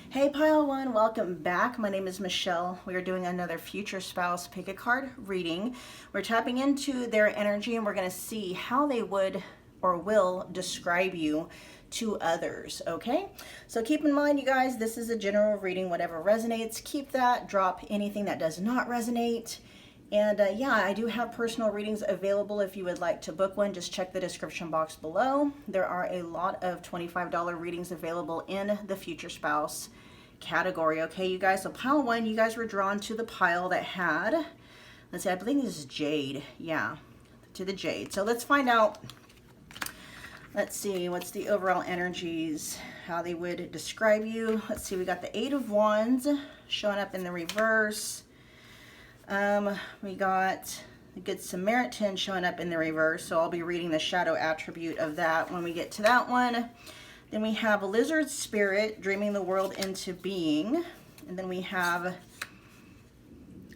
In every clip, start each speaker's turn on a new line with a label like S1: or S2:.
S1: Hey Pile One, welcome back. My name is Michelle. We are doing another future spouse pick a card reading. We're tapping into their energy and we're going to see how they would or will describe you to others, okay? So keep in mind, you guys, this is a general reading. Whatever resonates, keep that. Drop anything that does not resonate. And yeah, I do have personal readings available if you would like to book one. Just check the description box below. There are a lot of $25 readings available in the future spouse category. Okay, you guys, so pile one, you guys were drawn to the pile that had, let's see, I believe this is Jade. Yeah, to the Jade. So let's find out, let's see, what's the overall energies, how they would describe you. Let's see, we got the Eight of Wands showing up in the reverse. We got the Good Samaritan showing up in the reverse, so I'll be reading the shadow attribute of that when we get to that one. Then we have a Lizard Spirit dreaming the world into being. And then we have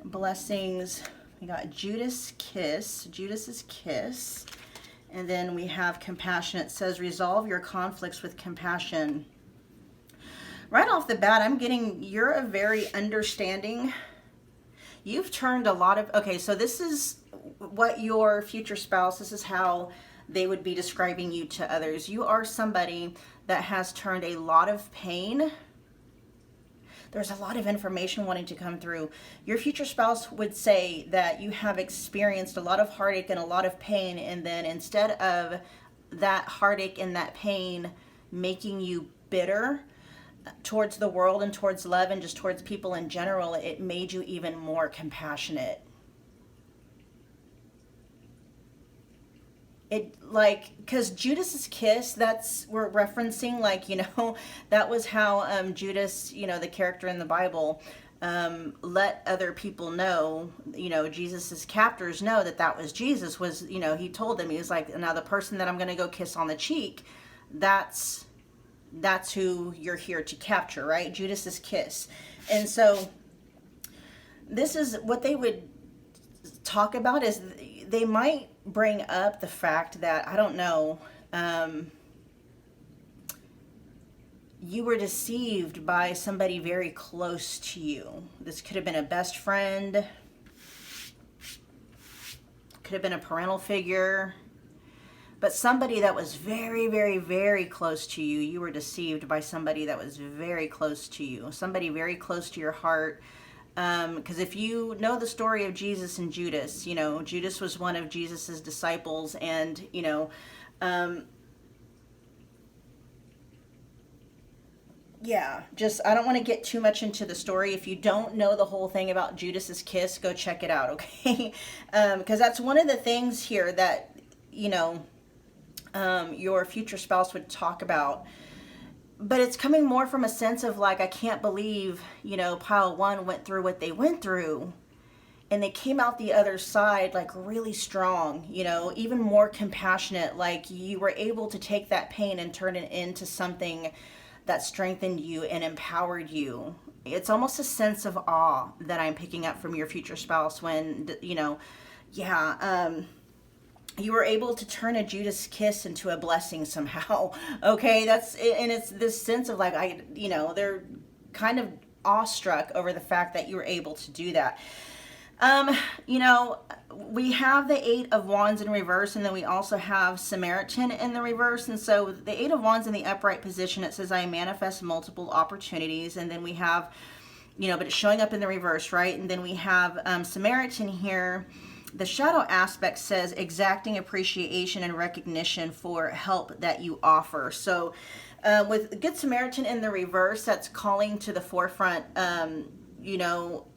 S1: blessings. We got Judas's Kiss. And then we have Compassion. It says resolve your conflicts with compassion. Right off the bat, I'm getting you're a very understanding. You've turned a lot of, okay, so this is what your future spouse, this is how they would be describing you to others. You are somebody that has turned a lot of pain. There's a lot of information wanting to come through. Your future spouse would say that you have experienced a lot of heartache and a lot of pain, and then instead of that heartache and that pain making you bitter towards the world and towards love and just towards people in general, it made you even more compassionate. It, like, because Judas's kiss, that's, we're referencing, like, you know, that was how Judas, you know, the character in the Bible, let other people know, you know, Jesus's captors know that that was Jesus, was, you know, he told them, he was like, now the person that I'm going to go kiss on the cheek, that's who you're here to capture, right? Judas's kiss. And so this is what they would talk about, is they might bring up the fact that, I don't know, you were deceived by somebody very close to you. This could have been a best friend, could have been a parental figure, but somebody that was very, very, very close to you. You were deceived by somebody that was very close to you, somebody very close to your heart. Because if you know the story of Jesus and Judas, you know, Judas was one of Jesus's disciples, and, you know, yeah, just, I don't want to get too much into the story. If you don't know the whole thing about Judas's kiss, go check it out, okay? Because that's one of the things here that, you know, your future spouse would talk about. But it's coming more from a sense of, like, I can't believe, you know, pile one went through what they went through, and they came out the other side, like, really strong, you know, even more compassionate. Like, you were able to take that pain and turn it into something that strengthened you and empowered you. It's almost a sense of awe that I'm picking up from your future spouse when, you know, yeah, you were able to turn a Judas kiss into a blessing somehow. Okay, that's, and it's this sense of, like, you know, they're kind of awestruck over the fact that you were able to do that. You know, we have the Eight of Wands in reverse, and then we also have Samaritan in the reverse. And so the Eight of Wands in the upright position, it says, I manifest multiple opportunities. And then we have, you know, but it's showing up in the reverse, right? And then we have Samaritan here. The shadow aspect says exacting appreciation and recognition for help that you offer. So with Good Samaritan in the reverse, that's calling to the forefront, you know,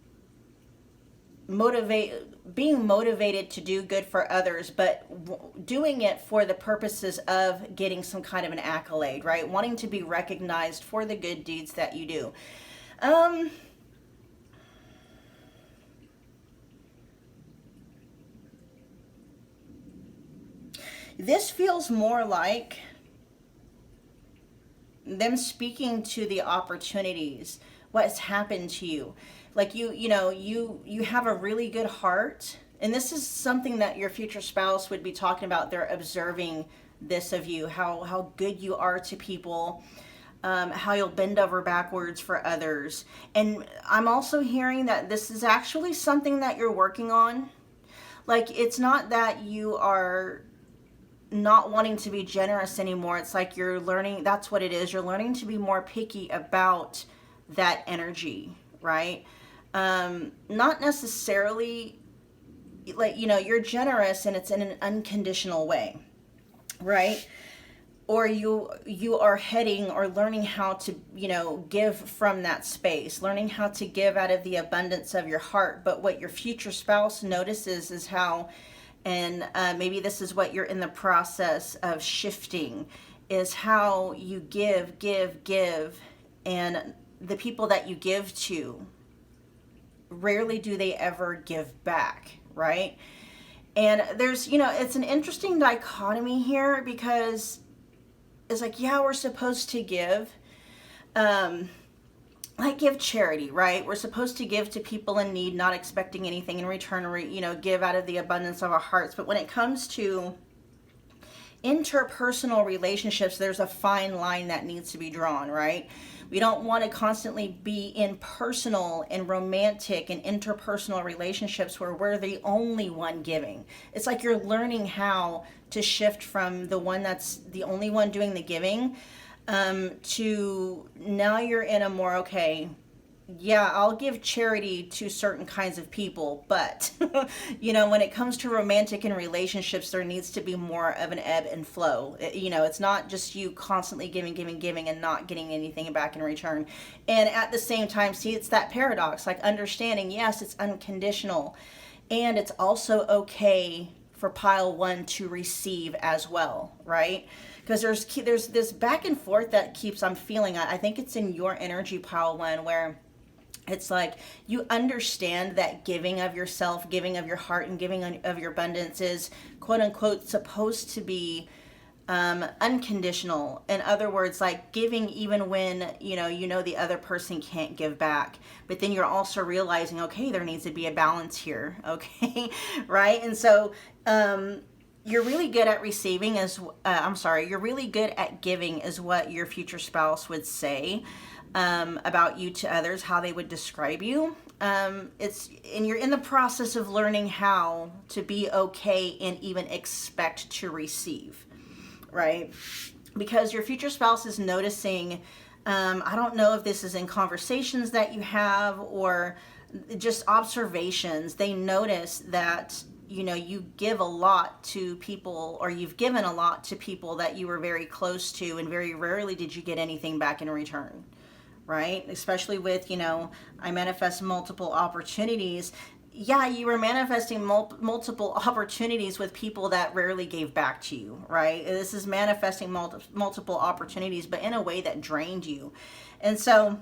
S1: being motivated to do good for others, but doing it for the purposes of getting some kind of an accolade, right? Wanting to be recognized for the good deeds that you do. This feels more like them speaking to the opportunities, what's happened to you. Like, you know, you have a really good heart, and this is something that your future spouse would be talking about. They're observing this of you, how good you are to people. how you'll bend over backwards for others. And I'm also hearing that this is actually something that you're working on. Like, it's not that you are not wanting to be generous anymore. It's like you're learning, that's what it is. You're learning to be more picky about that energy, right? Not necessarily like, you're generous and it's in an unconditional way, right? Or you are heading or learning how to give from that space, learning how to give out of the abundance of your heart. But what your future spouse notices is how, and maybe this is what you're in the process of shifting, is how you give, and the people that you give to, rarely do they ever give back, right? And there's, it's an interesting dichotomy here, because it's like, yeah, we're supposed to give, like give charity, right? We're supposed to give to people in need, not expecting anything in return, or, give out of the abundance of our hearts. But when it comes to interpersonal relationships, there's a fine line that needs to be drawn, right? We don't want to constantly be in personal and romantic and interpersonal relationships where we're the only one giving. It's like you're learning how to shift from the one that's the only one doing the giving, to now you're in a more, okay, yeah, I'll give charity to certain kinds of people, but when it comes to romantic and relationships, there needs to be more of an ebb and flow. It's not just you constantly giving and not getting anything back in return. And at the same time, see, it's that paradox, like understanding, yes, it's unconditional, and it's also okay for pile one to receive as well, right? Because there's this back and forth that keeps, I'm feeling, I think it's in your energy, pile one, where it's like you understand that giving of yourself, giving of your heart, and giving of your abundance is quote unquote supposed to be unconditional. In other words, like giving even when the other person can't give back. But then you're also realizing, okay, there needs to be a balance here, okay, right? And so you're really good at receiving you're really good at giving is what your future spouse would say about you to others, how they would describe you. And you're in the process of learning how to be okay and even expect to receive, right? Because your future spouse is noticing, I don't know if this is in conversations that you have or just observations. They notice that you give a lot to people, or you've given a lot to people that you were very close to, and very rarely did you get anything back in return, right? Especially with, I manifest multiple opportunities. Yeah, you were manifesting multiple opportunities with people that rarely gave back to you, right? This is manifesting multiple opportunities, but in a way that drained you. And so,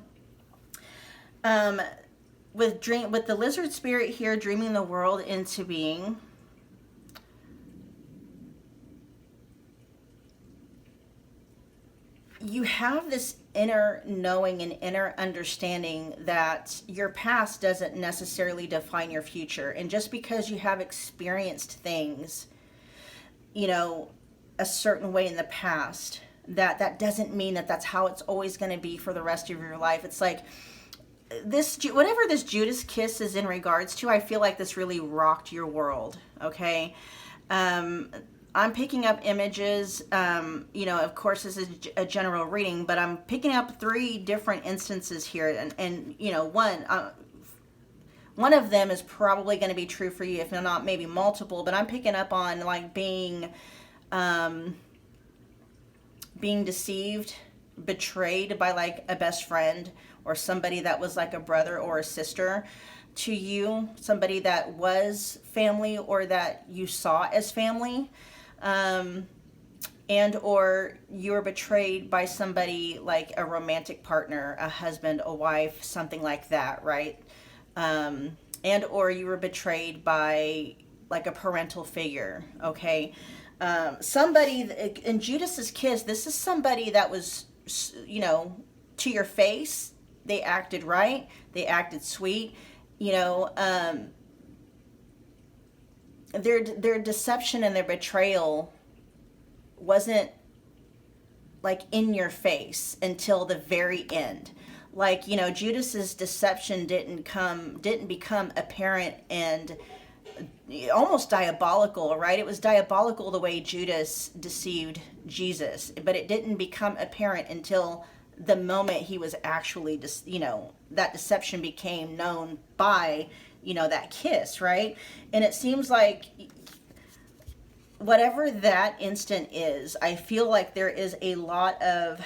S1: with the lizard spirit here, dreaming the world into being, you have this inner knowing and inner understanding that your past doesn't necessarily define your future. And just because you have experienced things, a certain way in the past, that doesn't mean that that's how it's always going to be for the rest of your life. It's like whatever this Judas kiss is in regards to, I feel like this really rocked your world, okay? I'm picking up images, of course this is a general reading, but I'm picking up 3 different instances here, and one of them is probably going to be true for you, if not maybe multiple, but I'm picking up on like being deceived, betrayed by like a best friend, or somebody that was like a brother or a sister to you, somebody that was family or that you saw as family. And or you were betrayed by somebody like a romantic partner, a husband, a wife, something like that, right? And or you were betrayed by like a parental figure, okay? Somebody in Judas's kiss, this is somebody that was, to your face, they acted right, they acted sweet, their deception and their betrayal wasn't like in your face until the very end. Like, you know, Judas's deception didn't become apparent and almost diabolical, right? It was diabolical the way Judas deceived Jesus, but it didn't become apparent until the moment he was actually, you know, that deception became known by, you know, that kiss, right? And it seems like whatever that instant is, I feel like there is a lot of,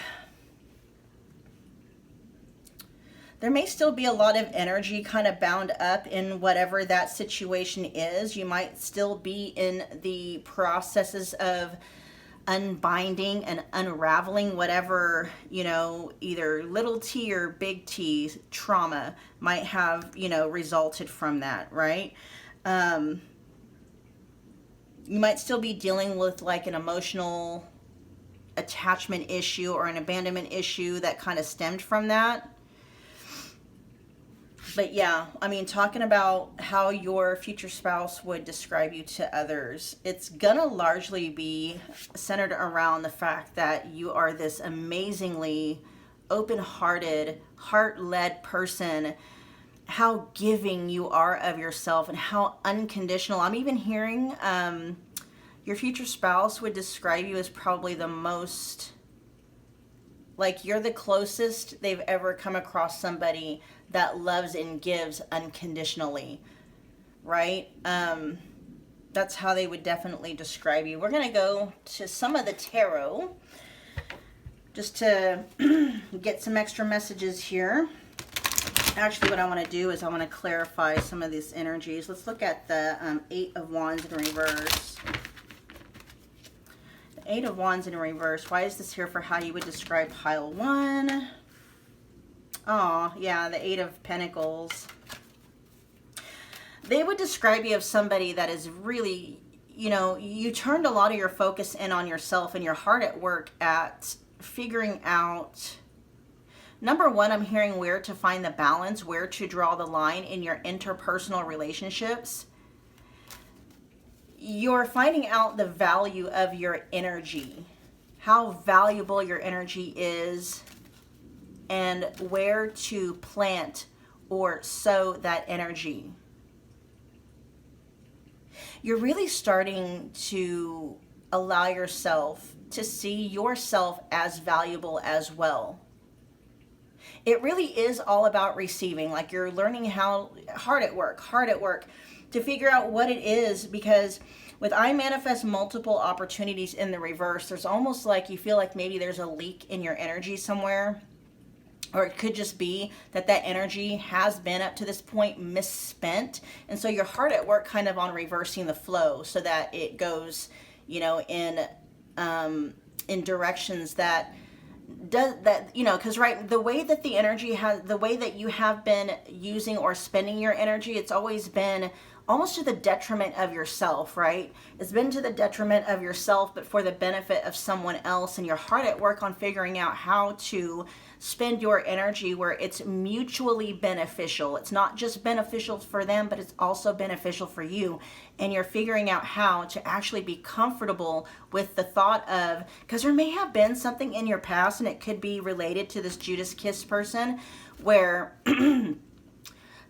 S1: there may still be a lot of energy kind of bound up in whatever that situation is. You might still be in the processes of unbinding and unraveling whatever, you know, either little t or big T trauma might have, you know, resulted from that, right? You might still be dealing with like an emotional attachment issue or an abandonment issue that kind of stemmed from that. But yeah, I mean, talking about how your future spouse would describe you to others, it's gonna largely be centered around the fact that you are this amazingly open-hearted, heart-led person, how giving you are of yourself and how unconditional. I'm even hearing your future spouse would describe you as probably the most, like you're the closest they've ever come across somebody that loves and gives unconditionally, right? That's how they would definitely describe you. We're going to go to some of the tarot just to get some extra messages here. Actually, what I want to do is I want to clarify some of these energies. Let's look at the Eight of Wands in reverse. The Eight of Wands in reverse. Why is this here for how you would describe pile one? Oh, yeah, the Eight of Pentacles. They would describe you as somebody that is really, you know, you turned a lot of your focus in on yourself and your heart at work at figuring out, number one, I'm hearing where to find the balance, where to draw the line in your interpersonal relationships. You're finding out the value of your energy, how valuable your energy is, and where to plant or sow that energy. You're really starting to allow yourself to see yourself as valuable as well. It really is all about receiving. Like you're learning how hard at work to figure out what it is, because with I manifest multiple opportunities in the reverse, there's almost like you feel like maybe there's a leak in your energy somewhere. Or it could just be that that energy has been up to this point misspent. And so you're hard at work kind of on reversing the flow so that it goes, you know, in directions that does that, you know, because right, the way that the energy has, the way that you have been using or spending your energy, it's always been almost to the detriment of yourself, right? It's been to the detriment of yourself, but for the benefit of someone else. And you're hard at work on figuring out how to spend your energy where it's mutually beneficial. It's not just beneficial for them, but it's also beneficial for you. And you're figuring out how to actually be comfortable with the thought of, because there may have been something in your past, and it could be related to this Judas kiss person, where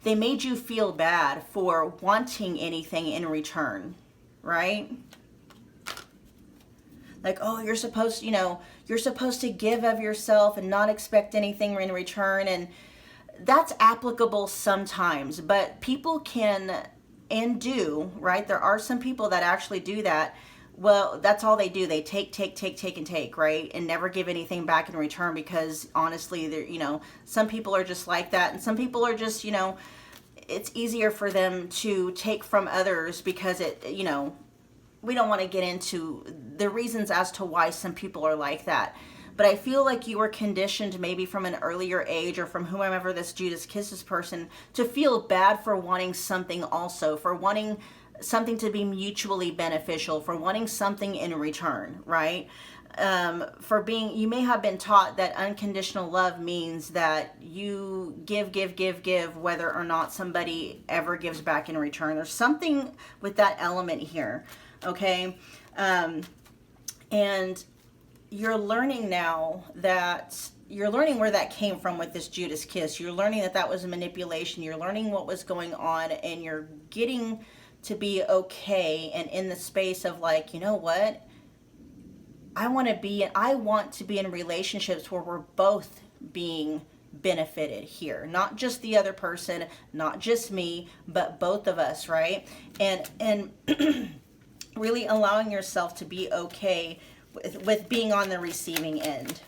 S1: they made you feel bad for wanting anything in return, right? Like, oh, you're supposed, you know, you're supposed to give of yourself and not expect anything in return. And that's applicable sometimes, but people can and do, right? There are some people that actually do that. Well, that's all they do. They take, and take, right? And never give anything back in return, because honestly, they're, you know, some people are just like that. And some people are just, you know, it's easier for them to take from others because it, you know, we don't want to get into the reasons as to why some people are like that. But I feel like you were conditioned maybe from an earlier age, or from whomever this Judas kisses person, to feel bad for wanting something also, for wanting something to be mutually beneficial, for wanting something in return, right? For being, you may have been taught that unconditional love means that you give, whether or not somebody ever gives back in return. There's something with that element here, okay? And you're learning now that you're learning where that came from with this Judas kiss. You're learning that that was a manipulation. You're learning what was going on, and you're getting to be okay and in the space of like, you know what? I want to be in relationships where we're both being benefited here. Not just the other person, not just me, but both of us, right? And really allowing yourself to be okay with being on the receiving end.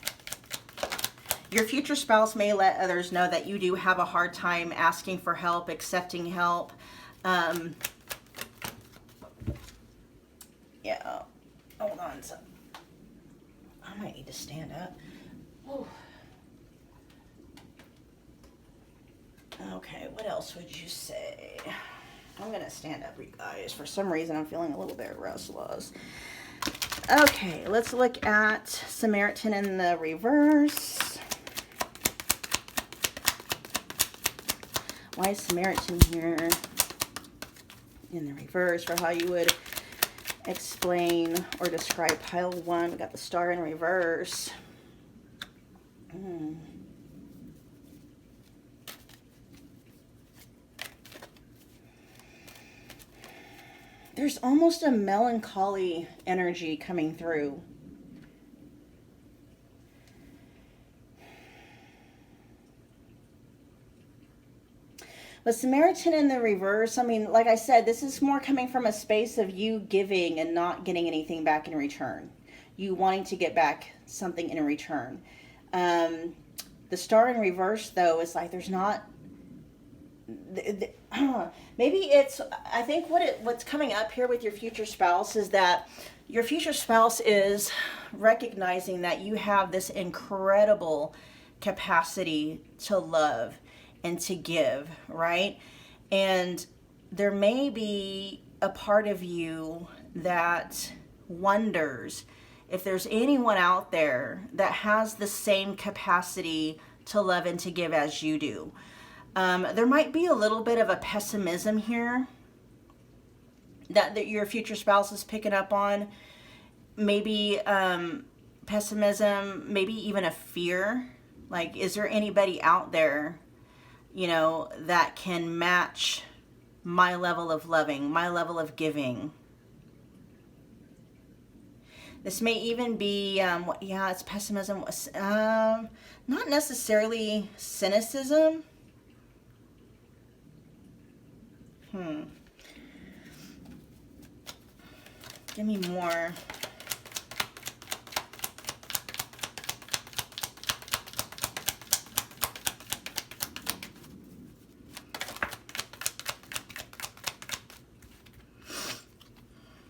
S1: Your future spouse may let others know that you do have a hard time asking for help, accepting help. Yeah, hold on. So I might need to stand up. Whew. Okay, what else would you say? I'm going to stand up, you guys. For some reason, I'm feeling a little bit restless. Okay, let's look at Samaritan in the reverse. Why is Samaritan here in the reverse for how you would explain or describe pile 1? We got the star in reverse. There's almost a melancholy energy coming through. But Samaritan in the reverse, I mean, like I said, this is more coming from a space of you giving and not getting anything back in return. You wanting to get back something in return. The star in reverse, though, is like there's not... maybe it's, I think what's coming up here with your future spouse is that your future spouse is recognizing that you have this incredible capacity to love and to give, right? And there may be a part of you that wonders if there's anyone out there that has the same capacity to love and to give as you do. There might be a little bit of a pessimism here that your future spouse is picking up on. Maybe pessimism, maybe even a fear. Like, is there anybody out there, you know, that can match my level of loving, my level of giving? This may even be, yeah, it's pessimism. Not necessarily cynicism. Give me more.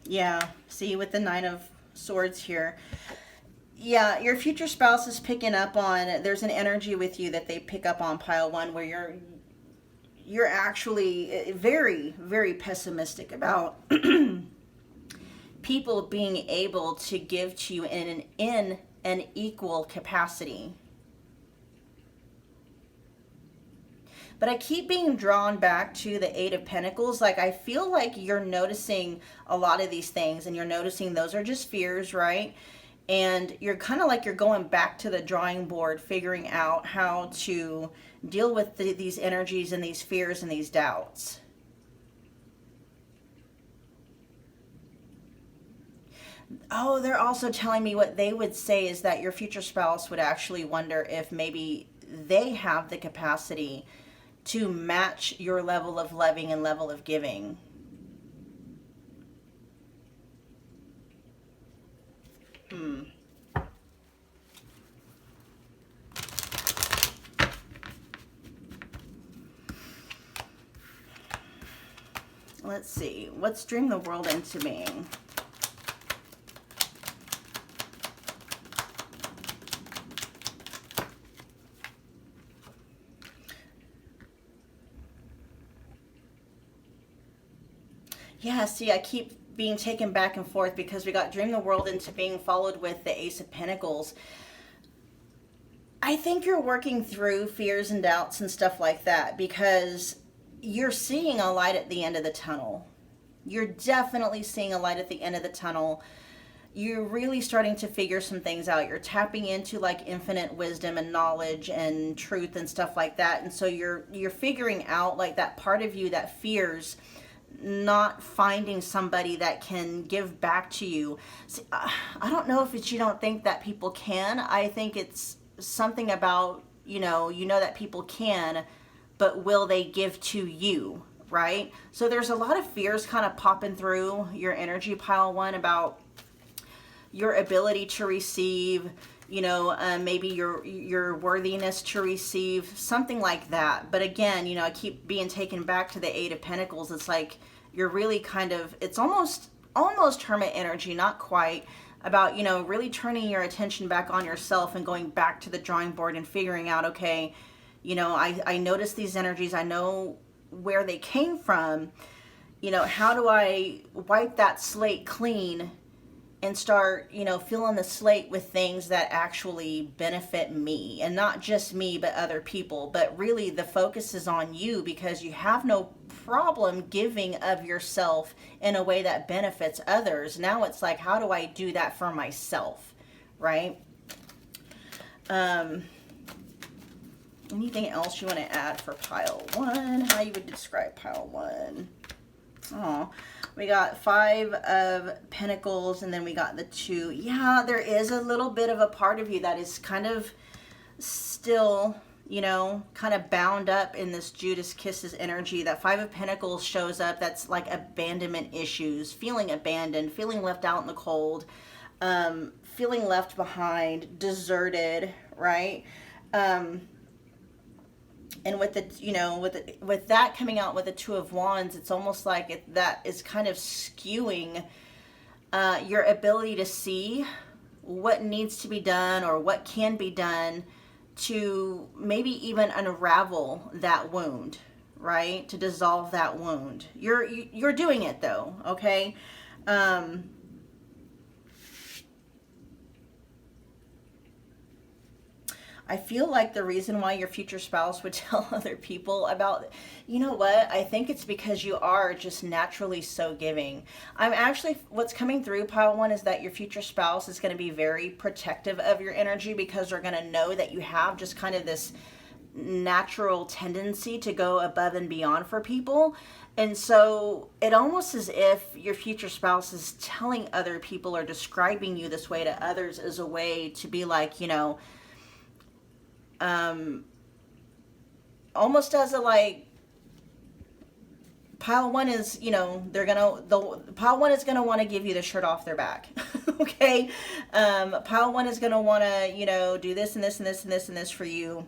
S1: Yeah, see, with the 9 of Swords here. Yeah, your future spouse is picking up on, there's an energy with you that they pick up on pile 1 where you're actually very, very pessimistic about people being able to give to you in an equal capacity. But I keep being drawn back to the 8 of Pentacles. Like, I feel like you're noticing a lot of these things, and you're noticing those are just fears, right? And you're kind of like you're going back to the drawing board, figuring out how to deal with these energies and these fears and these doubts. Oh, they're also telling me what they would say is that your future spouse would actually wonder if maybe they have the capacity to match your level of loving and level of giving. Let's see. What's Dream the World into being? Yeah, see, I keep being taken back and forth because we got Dream the World into being followed with the Ace of Pentacles. I think you're working through fears and doubts and stuff like that because you're seeing a light at the end of the tunnel. You're definitely seeing a light at the end of the tunnel. you're really starting to figure some things out. You're tapping into like infinite wisdom and knowledge and truth and stuff like that. And so you're figuring out like that part of you that fears not finding somebody that can give back to you. See, I don't know if it's you don't think that people can. I think it's something about, you know that people can, but will they give to you, right? So there's a lot of fears kind of popping through your energy, pile one, about your ability to receive, maybe your worthiness to receive, something like that. But again, I keep being taken back to the Eight of Pentacles. It's like you're really kind of, it's almost hermit energy, not quite, about, really turning your attention back on yourself and going back to the drawing board and figuring out, okay, I notice these energies, I know where they came from, how do I wipe that slate clean and start, filling the slate with things that actually benefit me, and not just me, but other people. But really the focus is on you, because you have no problem giving of yourself in a way that benefits others. Now it's like, how do I do that for myself, right? Anything else you want to add for pile one? How you would describe pile one? Oh, we got Five of Pentacles, and then we got the Two. Yeah, there is a little bit of a part of you that is kind of still, kind of bound up in this Judas Kisses energy. That Five of Pentacles shows up. That's like abandonment issues, feeling abandoned, feeling left out in the cold, feeling left behind, deserted, right? And with the, with that coming out with the Two of Wands, it's almost like that is kind of skewing your ability to see what needs to be done or what can be done to maybe even unravel that wound, right? To dissolve that wound. You're doing it though, okay? I feel like the reason why your future spouse would tell other people about, I think it's because you are just naturally so giving. What's coming through, pile one, is that your future spouse is going to be very protective of your energy, because they're going to know that you have just kind of this natural tendency to go above and beyond for people. And so it almost as if your future spouse is telling other people or describing you this way to others as a way to be like, almost as a like, pile one is, pile one is gonna want to give you the shirt off their back. Okay, pile one is gonna want to, do this and this and this and this and this for you.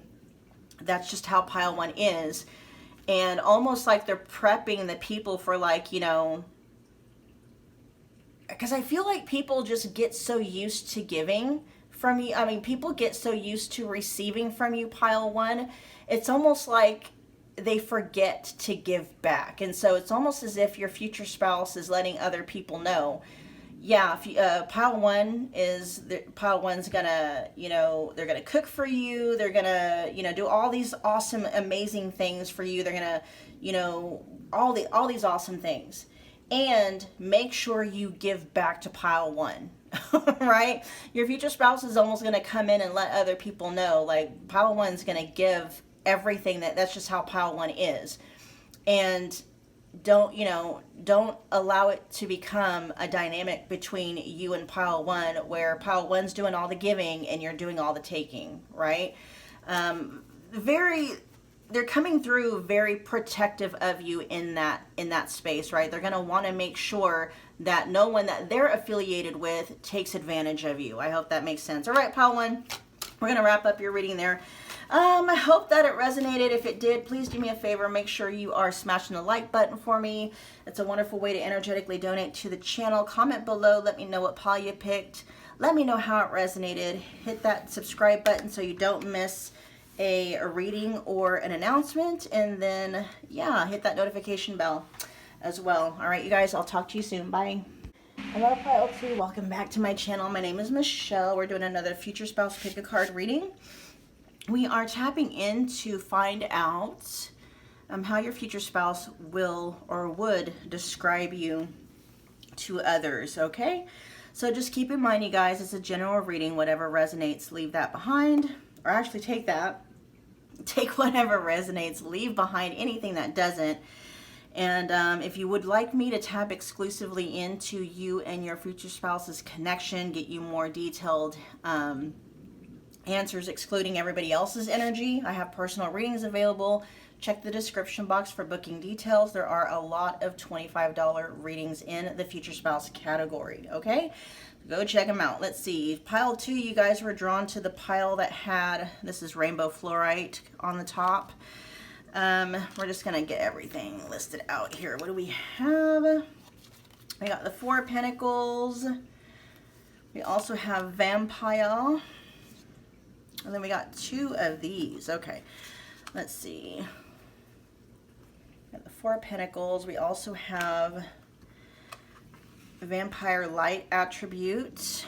S1: That's just how pile one is. And almost like they're prepping the people for like, because I feel like people just get so used to giving from you. I mean, people get so used to receiving from you, pile one. It's almost like they forget to give back. And so it's almost as if your future spouse is letting other people know, yeah, if you, pile one's gonna, they're gonna cook for you. They're gonna, do all these awesome, amazing things for you. They're gonna, all these awesome things. And make sure you give back to pile one. Right? Your future spouse is almost going to come in and let other people know, like, pile one's going to give everything. That's just how pile one is. And don't allow it to become a dynamic between you and pile one, where pile one's doing all the giving and you're doing all the taking, right? They're coming through very protective of you in that space, right? They're going to want to make sure that no one that they're affiliated with takes advantage of you. I hope that makes sense. All right, pile one, we're going to wrap up your reading there. I hope that it resonated. If it did, please do me a favor. Make sure you are smashing the like button for me. It's a wonderful way to energetically donate to the channel. Comment below. Let me know what pile you picked. Let me know how it resonated. Hit that subscribe button so you don't miss a reading or an announcement, and then hit that notification bell as well. All right, you guys, I'll talk to you soon. Bye. Hello, pile two. Welcome back to my channel. My name is Michelle. We're doing another future spouse pick a card reading. We are tapping in to find out how your future spouse will or would describe you to others. Okay, So just keep in mind, you guys, it's a general reading. Whatever resonates, leave that behind. Or actually take that. Take whatever resonates, leave behind anything that doesn't. And if you would like me to tap exclusively into you and your future spouse's connection, get you more detailed answers excluding everybody else's energy, I have personal readings available. Check the description box for booking details. There are a lot of $25 readings in the future spouse category, okay? Go check them out. Let's see. Pile 2, you guys were drawn to the pile that had, this is rainbow fluorite on the top. We're just going to get everything listed out here. What do we have? We got the 4 of Pentacles. We also have Vampire. And then we got 2 of these. Okay, let's see. Got the 4 of Pentacles. We also have Vampire Light attribute.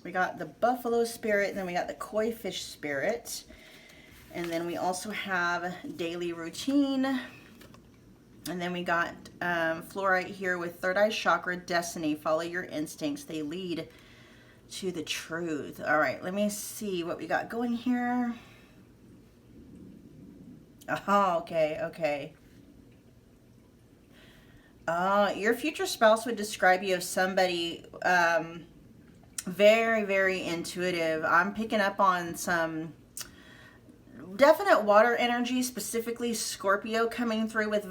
S1: We got the Buffalo Spirit, and then we got the Koi Fish Spirit. And then we also have Daily Routine. And then we got Fluorite here with Third Eye Chakra, Destiny. Follow your instincts. They lead to the truth. All right, let me see what we got going here. Oh, okay. Your future spouse would describe you as somebody very, very intuitive. I'm picking up on some definite water energy, specifically Scorpio coming through with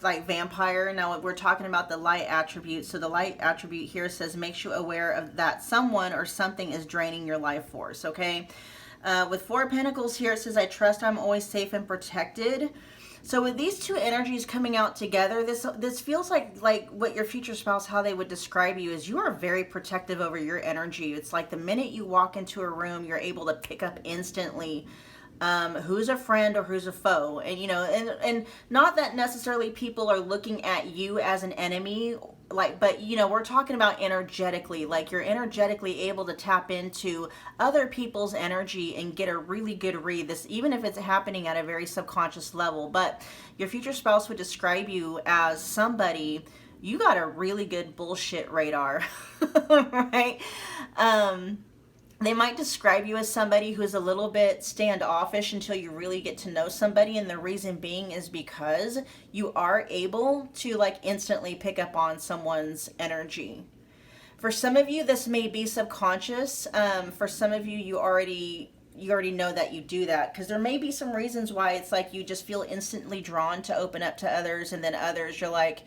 S1: like vampire. Now we're talking about the light attribute. So the light attribute here says makes you aware of that someone or something is draining your life force, okay? With 4 of Pentacles here, it says, I trust I'm always safe and protected. So with these 2 energies coming out together, this feels like what your future spouse, how they would describe you is you are very protective over your energy. It's like the minute you walk into a room, you're able to pick up instantly who's a friend or who's a foe. And, you know, and not that necessarily people are looking at you as an enemy, but, you know, we're talking about energetically, like you're energetically able to tap into other people's energy and get a really good read. This, even if it's happening at a very subconscious level, but your future spouse would describe you as somebody, you got a really good bullshit radar, right? They might describe you as somebody who's a little bit standoffish until you really get to know somebody. And the reason being is because you are able to like instantly pick up on someone's energy. For some of you, this may be subconscious. For some of you, you already know that you do that, because there may be some reasons why it's like you just feel instantly drawn to open up to others, and then others, you're like,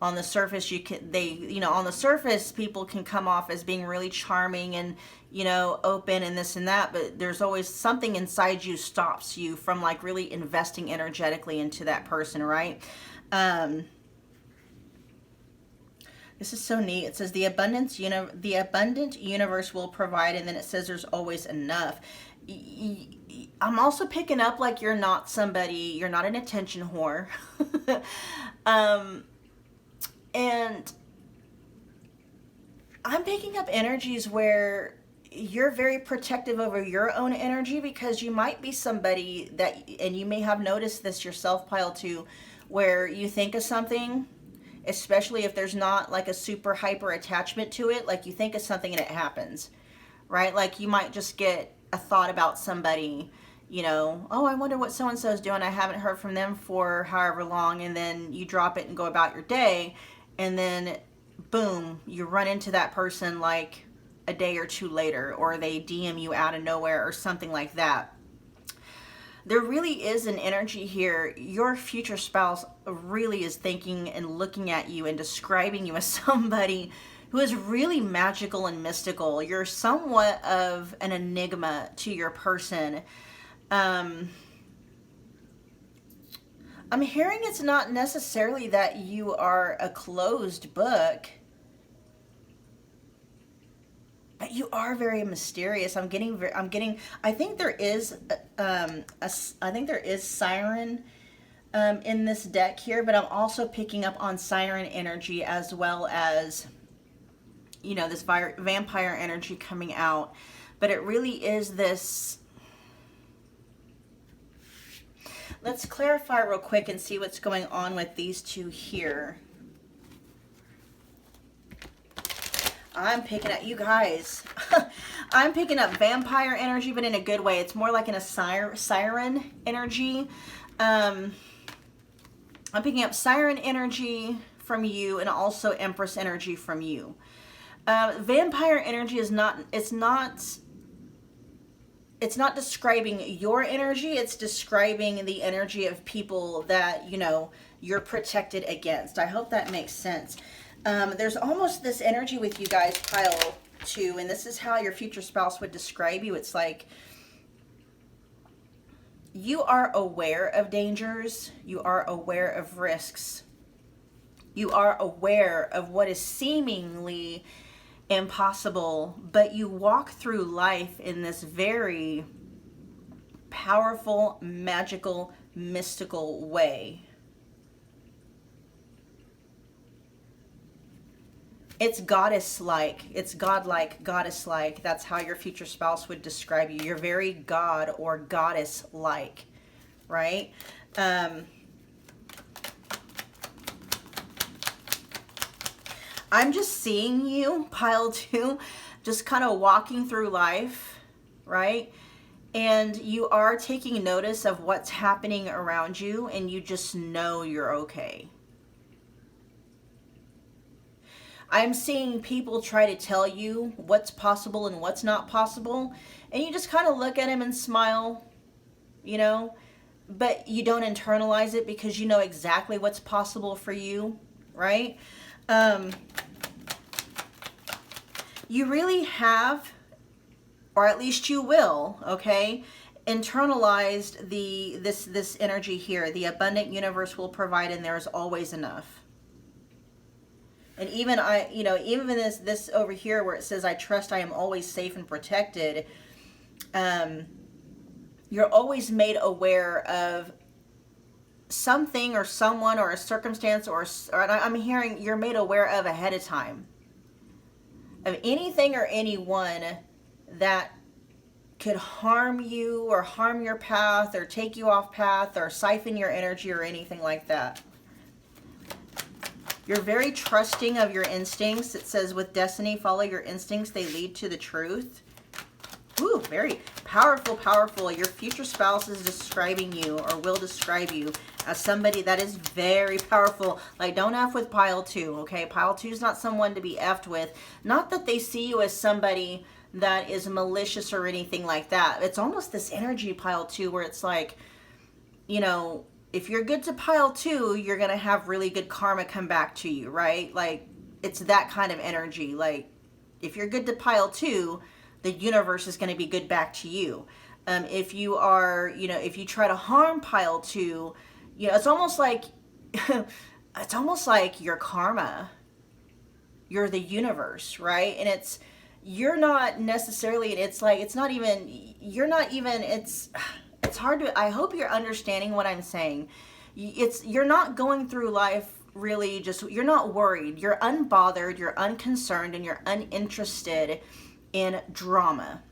S1: on the surface, on the surface, people can come off as being really charming and, you know, open and this and that, but there's always something inside you stops you from like really investing energetically into that person, right? This is so neat. It says the abundant universe will provide, and then it says there's always enough. I'm also picking up like you're not an attention whore. And I'm picking up energies where you're very protective over your own energy, because you might be somebody that, and you may have noticed this yourself, Pile 2, where you think of something, especially if there's not like a super hyper attachment to it, like you think of something and it happens, right? Like you might just get a thought about somebody, you know, oh, I wonder what so-and-so is doing. I haven't heard from them for however long. And then you drop it and go about your day. And then, boom, you run into that person like a day or 2 later, or they DM you out of nowhere or something like that. There really is an energy here. Your future spouse really is thinking and looking at you and describing you as somebody who is really magical and mystical. You're somewhat of an enigma to your person. I'm hearing it's not necessarily that you are a closed book, but you are very mysterious. I think there is siren in this deck here, but I'm also picking up on siren energy as well as, you know, this vampire energy coming out. But it really is this. Let's clarify real quick and see what's going on with these 2 here. I'm picking up, you guys, I'm picking up vampire energy, but in a good way. It's more like in a siren energy. I'm picking up siren energy from you, and also empress energy from you. Vampire energy is not, it's not describing your energy. It's describing the energy of people that, you know, you're protected against. I hope that makes sense. There's almost this energy with you guys, pile 2, and this is how your future spouse would describe you. It's like you are aware of dangers. You are aware of risks. You are aware of what is seemingly impossible, but you walk through life in this very powerful, magical, mystical way. It's goddess-like. It's godlike, goddess-like. That's how your future spouse would describe you. You're very god or goddess-like, right? I'm just seeing you, pile 2, just kind of walking through life, right? And you are taking notice of what's happening around you, and you just know you're okay. I'm seeing people try to tell you what's possible and what's not possible, and you just kind of look at them and smile, you know, but you don't internalize it because you know exactly what's possible for you, right? You really have, or at least you will, okay, internalized this energy here. The abundant universe will provide, and there is always enough. And even even this over here where it says, I trust I am always safe and protected, you're always made aware of something or someone or a circumstance or I'm hearing you're made aware of ahead of time. Of anything or anyone that could harm you or harm your path or take you off path or siphon your energy or anything like that. You're very trusting of your instincts. It says, with destiny, follow your instincts. They lead to the truth. Ooh, very powerful, powerful. Your future spouse is describing you or will describe you as somebody that is very powerful. Like, don't F with pile 2, okay? Pile 2 is not someone to be F'd with. Not that they see you as somebody that is malicious or anything like that. It's almost this energy, pile 2, where it's like, you know, if you're good to pile 2, you're going to have really good karma come back to you, right? Like, it's that kind of energy. Like, if you're good to pile 2, the universe is going to be good back to you. If you are, you know, if you try to harm pile 2, you know, it's almost like, it's almost like your karma. You're the universe, right? And it's, you're not necessarily, it's like, it's not even, you're not even, it's hard to, I hope you're understanding what I'm saying. You're not going through life really just, you're not worried. You're unbothered, you're unconcerned, and you're uninterested in drama,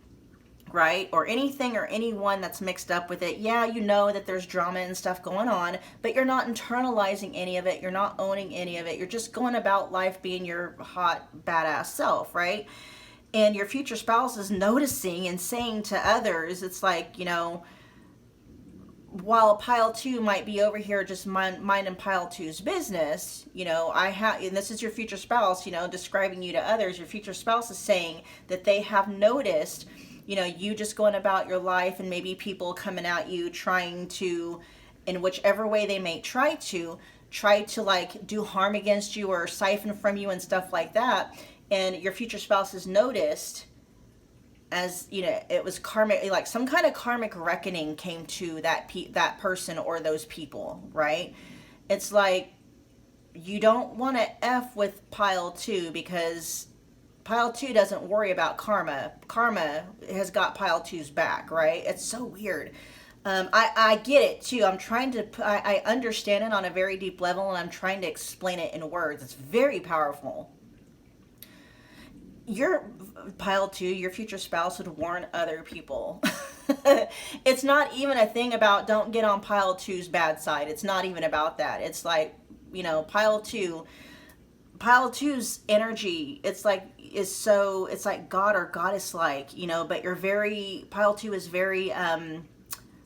S1: right? Or anything or anyone that's mixed up with it. Yeah, you know that there's drama and stuff going on, but you're not internalizing any of it. You're not owning any of it. You're just going about life being your hot, badass self, right? And your future spouse is noticing and saying to others, it's like, you know, while pile 2 might be over here just minding pile 2's business, you know, and this is your future spouse, you know, describing you to others. Your future spouse is saying that they have noticed, you know, you just going about your life, and maybe people coming at you trying to, in whichever way they may try to like do harm against you or siphon from you and stuff like that. And your future spouse has noticed, as you know, it was karmic, like some kind of karmic reckoning came to that person or those people, right? It's like, you don't want to F with pile 2 because pile 2 doesn't worry about karma. Karma has got pile 2's back, right? It's so weird. I get it too. I understand it on a very deep level, and I'm trying to explain it in words. It's very powerful. Your pile 2, your future spouse would warn other people. It's not even a thing about don't get on pile 2's bad side. It's not even about that. It's like, you know, pile 2 Pile two's energy, it's like it's like God or goddess like, you know, but Pile two is very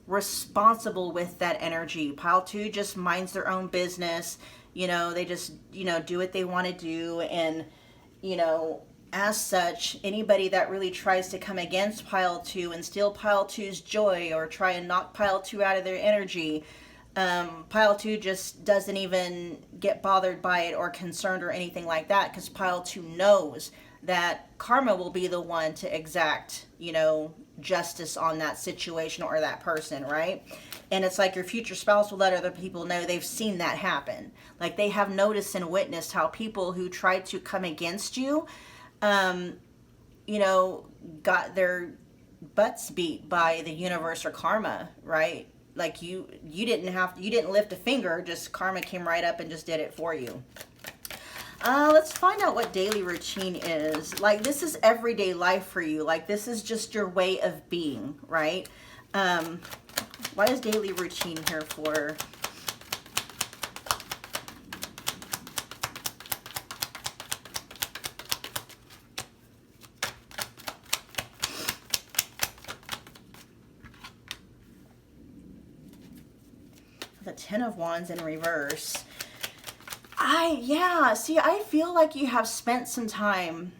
S1: responsible with that energy. Pile two just minds their own business, you know, they just, you know, do what they want to do. And, you know, as such, anybody that really tries to come against Pile two and steal Pile two's joy or try and knock Pile two out of their energy, Pile 2 just doesn't even get bothered by it or concerned or anything like that, because Pile 2 knows that karma will be the one to exact, you know, justice on that situation or that person, right? And it's like your future spouse will let other people know they've seen that happen. Like they have noticed and witnessed how people who tried to come against you, you know, got their butts beat by the universe or karma, right? Like you didn't lift a finger, just karma came right up and just did it for you. Let's find out what daily routine is. Like this is everyday life for you. Like this is just your way of being, right? What is daily routine here for? The Ten of Wands in reverse. I feel like you have spent some time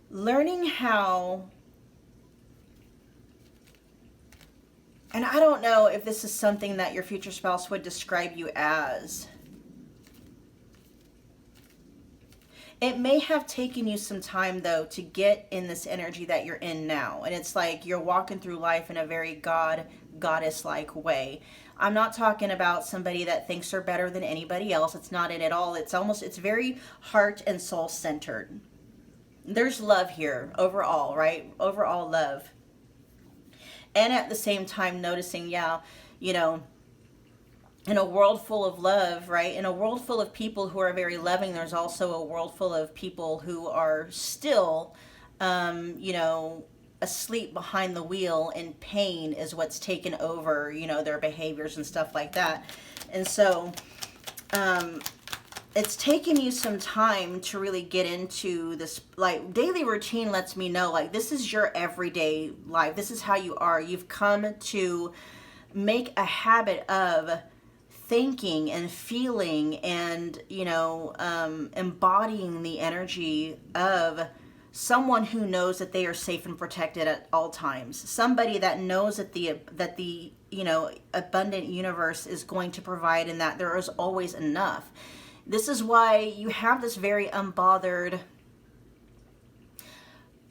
S1: learning how, and I don't know if this is something that your future spouse would describe you as. It may have taken you some time, though, to get in this energy that you're in now. And it's like you're walking through life in a very goddess-like way. I'm not talking about somebody that thinks they're better than anybody else. It's not it at all. It's very heart and soul centered. There's love here overall, right? Overall love. And at the same time noticing, you know, in a world full of love, right? In a world full of people who are very loving, there's also a world full of people who are still, you know, asleep behind the wheel, and pain is what's taken over, you know, their behaviors and stuff like that. And so, it's taken you some time to really get into this. Like daily routine lets me know, like, this is your everyday life. This is how you are. You've come to make a habit of thinking and feeling and, you know, embodying the energy of someone who knows that they are safe and protected at all times. Somebody that knows that the you know, abundant universe is going to provide, and that there is always enough. This is why you have this very unbothered,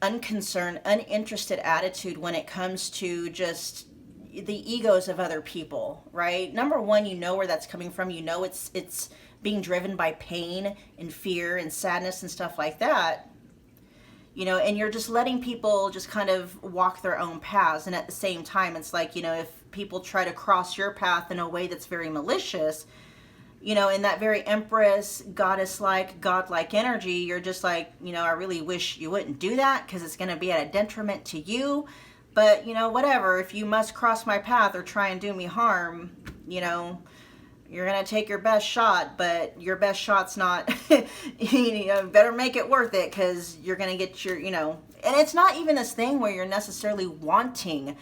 S1: unconcerned, uninterested attitude when it comes to just the egos of other people, right? Number one, you know where that's coming from. You know it's being driven by pain and fear and sadness and stuff like that. You know, and you're just letting people just kind of walk their own paths. And at the same time, it's like, you know, if people try to cross your path in a way that's very malicious, you know, in that very empress, goddess-like, godlike energy, you're just like, you know, I really wish you wouldn't do that, because it's going to be at a detriment to you. But, you know, whatever, if you must cross my path or try and do me harm, you know, you're going to take your best shot, but your best shot's not, you know, better make it worth it, because you're going to get your, you know, and it's not even this thing where you're necessarily wanting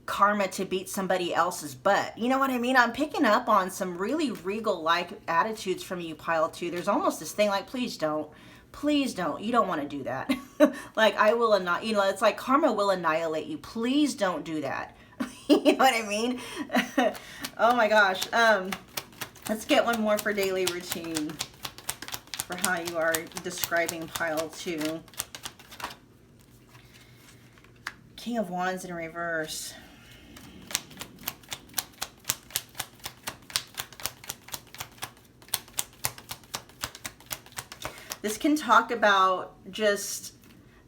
S1: karma to beat somebody else's butt. You know what I mean? I'm picking up on some really regal-like attitudes from you, Pile 2. There's almost this thing like, please don't. Please don't. You don't want to do that. Like, I will not, you know, it's like karma will annihilate you. Please don't do that. You know what I mean? Oh my gosh. Let's get one more for daily routine for how you are describing Pile 2. King of Wands in reverse. This can talk about just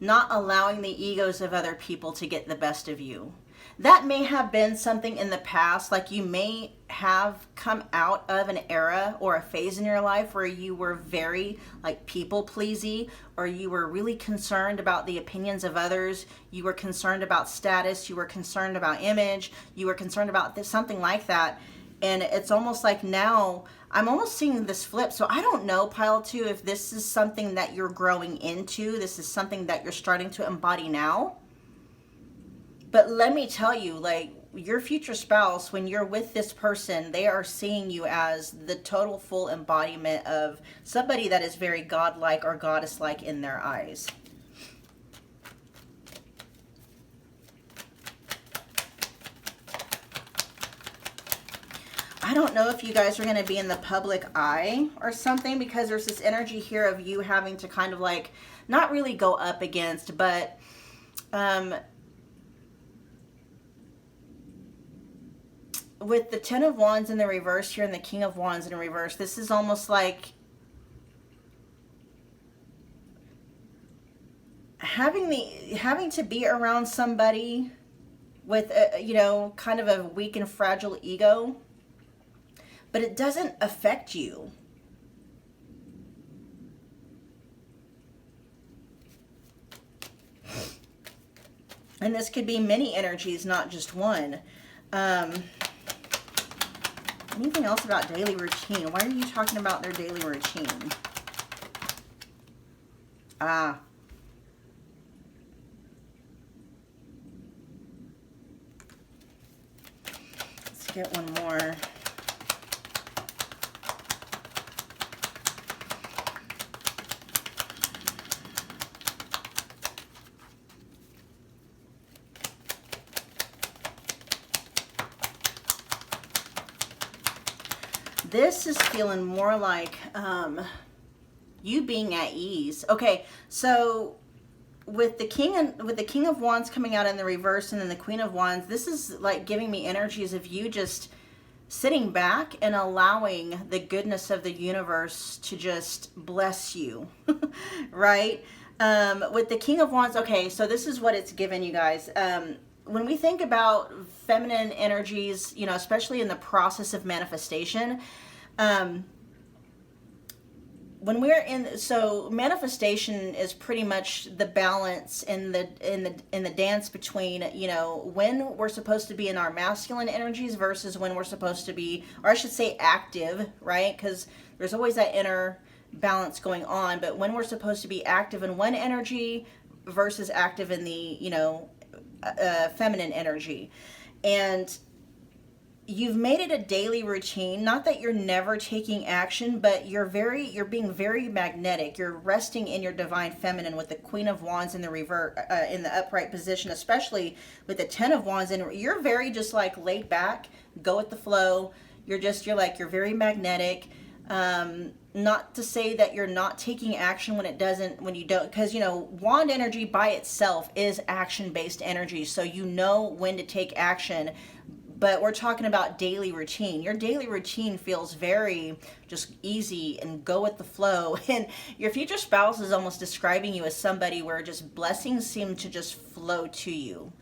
S1: not allowing the egos of other people to get the best of you. That may have been something in the past, like you may have come out of an era or a phase in your life where you were very like people pleasy, or you were really concerned about the opinions of others. You were concerned about status. You were concerned about image. You were concerned about something like that. And it's almost like now I'm almost seeing this flip. So I don't know, pile 2, if this is something that you're growing into. This is something that you're starting to embody now. But let me tell you, like, your future spouse, when you're with this person, they are seeing you as the total full embodiment of somebody that is very godlike or goddess-like in their eyes. I don't know if you guys are going to be in the public eye or something, because there's this energy here of you having to kind of like, not really go up against, but with the Ten of Wands in the reverse here and the King of Wands in reverse, this is almost like having to be around somebody with a, you know, kind of a weak and fragile ego, but it doesn't affect you. And this could be many energies, not just one. Anything else about daily routine? Why are you talking about their daily routine? Ah. Let's get one more. This is feeling more like you being at ease. Okay, so with the King of Wands coming out in the reverse and then the Queen of Wands, this is like giving me energies of you just sitting back and allowing the goodness of the universe to just bless you, right? With the King of Wands, okay, so this is what it's given you guys. When we think about feminine energies, you know, especially in the process of manifestation, when we're in, so manifestation is pretty much the balance in the dance between, you know, when we're supposed to be in our masculine energies versus when we're supposed to be, or I should say active, right? Because there's always that inner balance going on, but when we're supposed to be active in one energy versus active in the, you know, feminine energy. And you've made it a daily routine, not that you're never taking action, but you're being very magnetic. You're resting in your divine feminine with the Queen of Wands in the in the upright position, especially with the Ten of Wands, and you're very just like laid back, go with the flow. You're very magnetic. Not to say that you're not taking action when you don't, because, you know, wand energy by itself is action-based energy, so you know when to take action. But we're talking about daily routine. Your daily routine feels very just easy and go with the flow. And your future spouse is almost describing you as somebody where just blessings seem to just flow to you.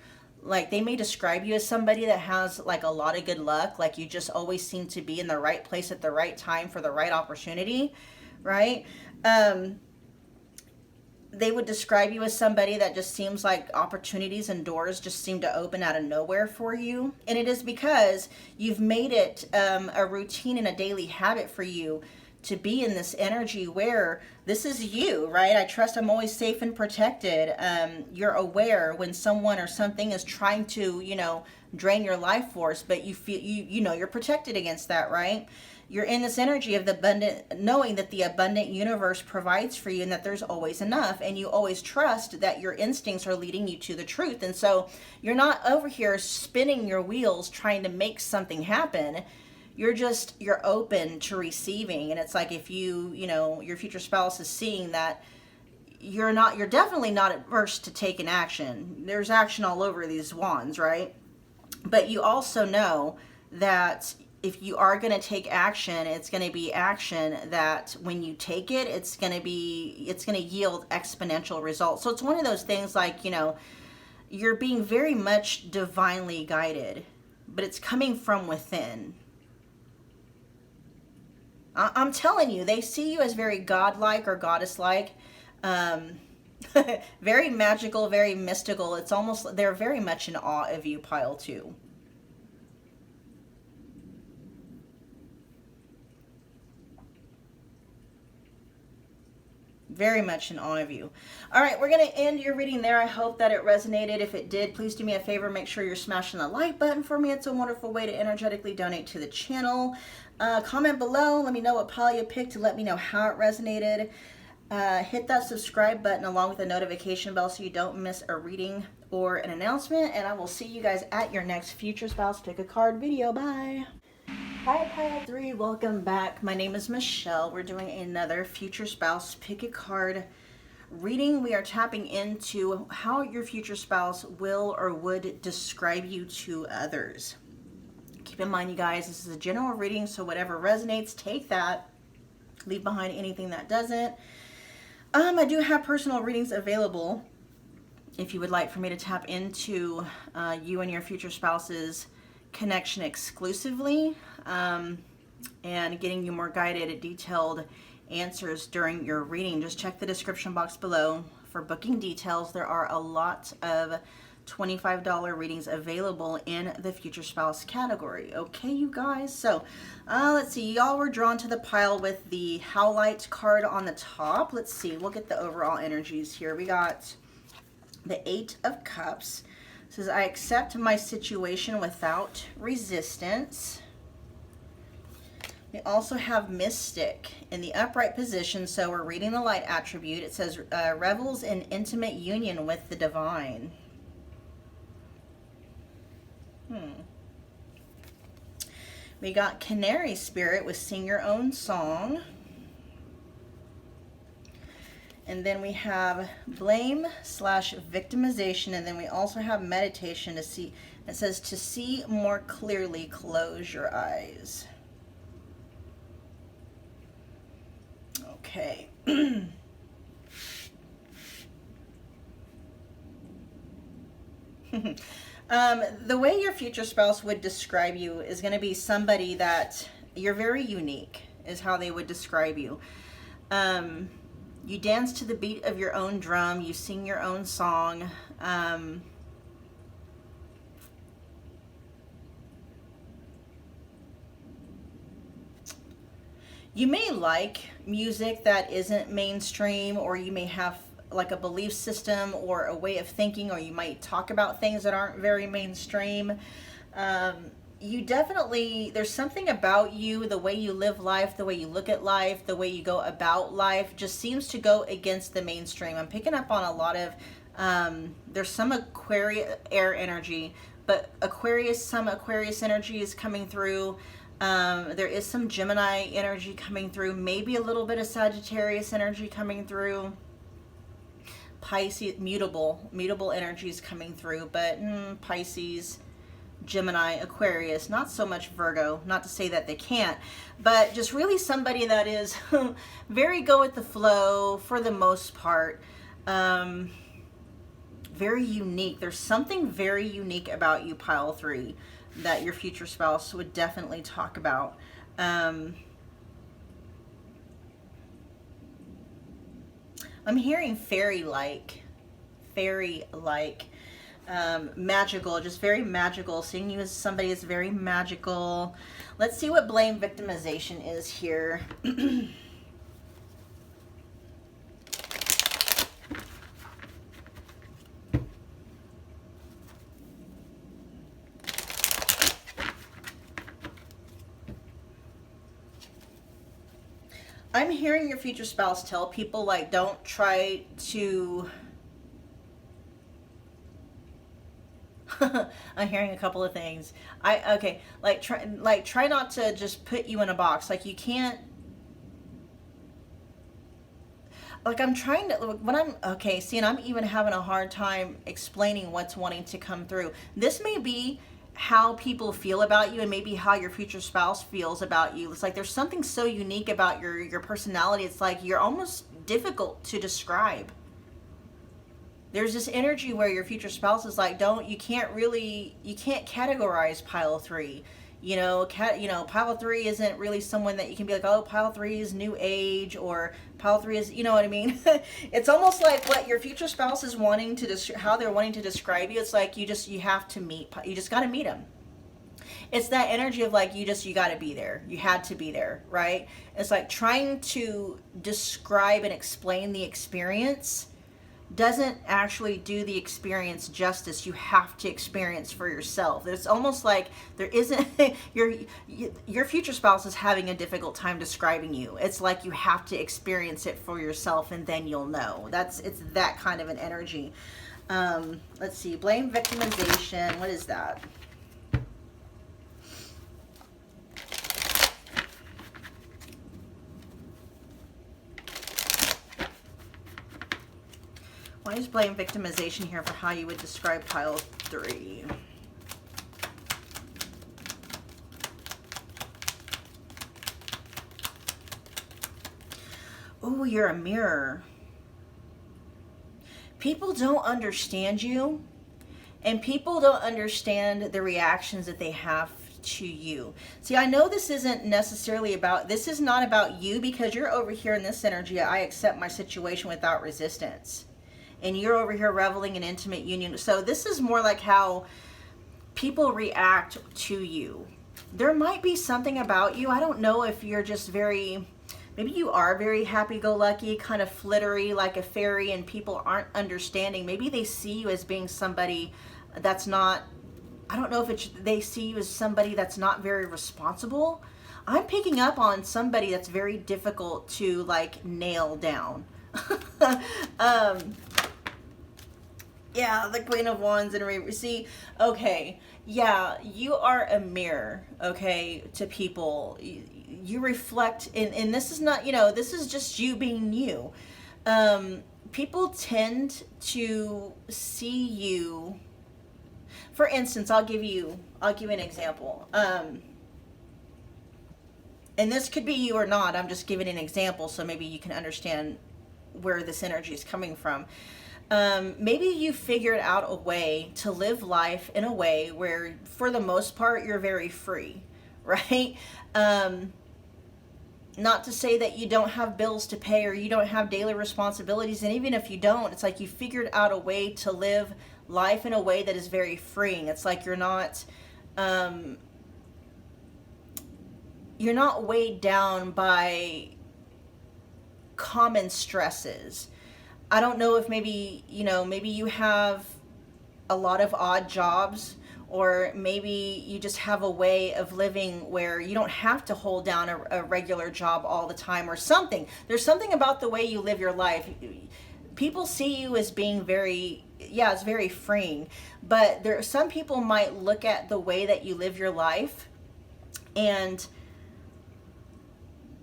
S1: Like, they may describe you as somebody that has like a lot of good luck, like you just always seem to be in the right place at the right time for the right opportunity, right? They would describe you as somebody that just seems like opportunities and doors just seem to open out of nowhere for you. And it is because you've made it a routine and a daily habit for you to be in this energy where this is you, right? I trust I'm always safe and protected. You're aware when someone or something is trying to, you know, drain your life force, but you feel, you know, you're protected against that, right? You're in this energy of the abundant, knowing that the abundant universe provides for you and that there's always enough, and you always trust that your instincts are leading you to the truth. And so you're not over here spinning your wheels trying to make something happen. You're open to receiving. And it's like, if you know, your future spouse is seeing that you're definitely not adverse to taking action. There's action all over these wands, right? But you also know that if you are going to take action, it's going to be action that when you take it, it's going to yield exponential results. So it's one of those things like, you know, you're being very much divinely guided, but it's coming from within. I'm telling you, they see you as very godlike or goddess-like, very magical, very mystical. It's almost, they're very much in awe of you, pile 2. very much in awe of you. All right, we're going to end your reading there. I hope that it resonated. If it did, please do me a favor. Make sure you're smashing the like button for me. It's a wonderful way to energetically donate to the channel. Comment below. Let me know what pile you picked to let me know how it resonated. Hit that subscribe button along with the notification bell so you don't miss a reading or an announcement. And I will see you guys at your next Future Spouse Pick a Card video. Bye. Hi, Pile 3. Welcome back. My name is Michelle. We're doing another Future Spouse Pick a Card reading. We are tapping into how your future spouse will or would describe you to others. Keep in mind, you guys, this is a general reading, so whatever resonates, take that. Leave behind anything that doesn't. I do have personal readings available if you would like for me to tap into you and your future spouse's connection exclusively, and getting you more guided, detailed answers during your reading. Just check the description box below for booking details. There are a lot of $25 readings available in the future spouse category. Okay, you guys, so let's see, y'all were drawn to the pile with the Howlite card on the top. Let's see, we'll get the overall energies here. We got the 8 of Cups. It says, I accept my situation without resistance. We also have Mystic in the upright position, so we're reading the light attribute. It says, revels in intimate union with the divine. We got Canary Spirit with Sing Your Own Song. And then we have blame / victimization, and then we also have meditation to see. It says to see more clearly, close your eyes. Okay. The way your future spouse would describe you is going to be somebody that you're very unique, is how they would describe you. You dance to the beat of your own drum. You sing your own song. You may like music that isn't mainstream, or you may have like a belief system or a way of thinking, or you might talk about things that aren't very mainstream. You definitely, there's something about you, the way you live life, the way you look at life, the way you go about life, just seems to go against the mainstream. I'm picking up on a lot of, there's some Aquarius air energy, but some Aquarius energy is coming through. There is some Gemini energy coming through, maybe a little bit of Sagittarius energy coming through. Pisces, mutable energies coming through, but Pisces, Gemini, Aquarius, not so much Virgo. Not to say that they can't, but just really somebody that is very go with the flow for the most part. Very unique. There's something very unique about you, Pile 3, that your future spouse would definitely talk about. I'm hearing fairy-like, magical, just very magical. Seeing you as somebody that's very magical. Let's see what blame victimization is here. I'm hearing your future spouse tell people, like, don't try to... I'm hearing a couple of things. Try not to just put you in a box. Like, you can't... Like, I'm trying to... When I'm... Okay, see, and I'm even having a hard time explaining what's wanting to come through. This may be how people feel about you, and maybe how your future spouse feels about you. It's like there's something so unique about your personality. It's like you're almost difficult to describe. There's this energy where your future spouse is like, you can't categorize Pile 3. Pile 3 isn't really someone that you can be like, oh, Pile 3 is new age, or Pile 3 is, you know what I mean? It's almost like what your future spouse is wanting to how they're wanting to describe you. It's like you just got to meet them. it's that energy of like, you got to be there. You had to be there, right? It's like trying to describe and explain the experience doesn't actually do the experience justice. You have to experience for yourself. It's almost like there isn't your future spouse is having a difficult time describing you. It's like you have to experience it for yourself, and then you'll know. It's that kind of an energy. Let's see, blame, victimization. What is that? Why is blame, victimization here for how you would describe pile 3? Oh, you're a mirror. People don't understand you, and people don't understand the reactions that they have to you. See, I know this isn't necessarily about, this is not about you, because you're over here in this energy, I accept my situation without resistance. And you're over here reveling in intimate union. So this is more like how people react to you. There might be something about you. I don't know if you're just very, maybe you are very happy-go-lucky, kind of flittery like a fairy, and people aren't understanding. Maybe they see you as being somebody that's not, I don't know if they see you as somebody that's not very responsible. I'm picking up on somebody that's very difficult to like nail down. Yeah, the Queen of Wands and see, okay, yeah, you are a mirror, okay, to people. You reflect, and this is not, this is just you being you. People tend to see you. For instance, I'll give you an example. And this could be you or not. I'm just giving an example so maybe you can understand where this energy is coming from. Maybe you figured out a way to live life in a way where, for the most part, you're very free, right? Not to say that you don't have bills to pay or you don't have daily responsibilities. And even if you don't, it's like you figured out a way to live life in a way that is very freeing. It's like you're not weighed down by common stresses. I don't know if maybe you have a lot of odd jobs, or maybe you just have a way of living where you don't have to hold down a regular job all the time or something. There's something about the way you live your life. People see you as being very, it's very freeing. But some people might look at the way that you live your life, and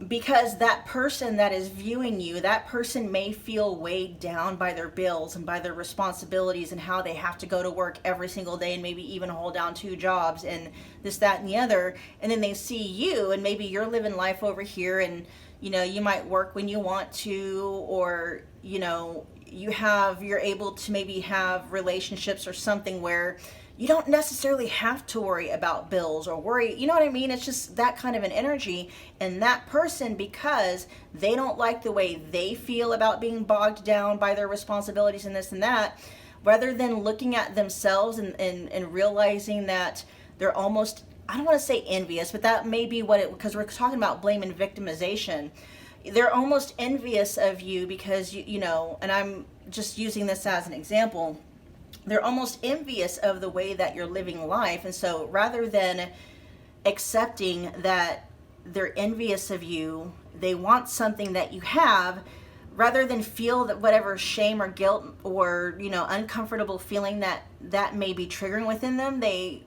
S1: because that person that is viewing you, that person may feel weighed down by their bills and by their responsibilities and how they have to go to work every single day and maybe even hold down 2 jobs and this, that, and the other. And then they see you, and maybe you're living life over here, and you might work when you want to, or you're able to maybe have relationships or something where you don't necessarily have to worry about bills or worry, you know what I mean? It's just that kind of an energy. And that person, because they don't like the way they feel about being bogged down by their responsibilities and this and that, rather than looking at themselves and realizing that they're almost, I don't want to say envious, but that may be what because we're talking about blame and victimization. They're almost envious of you because, and I'm just using this as an example, they're almost envious of the way that you're living life. And so rather than accepting that they're envious of you, they want something that you have, rather than feel that whatever shame or guilt or, uncomfortable feeling that may be triggering within them, they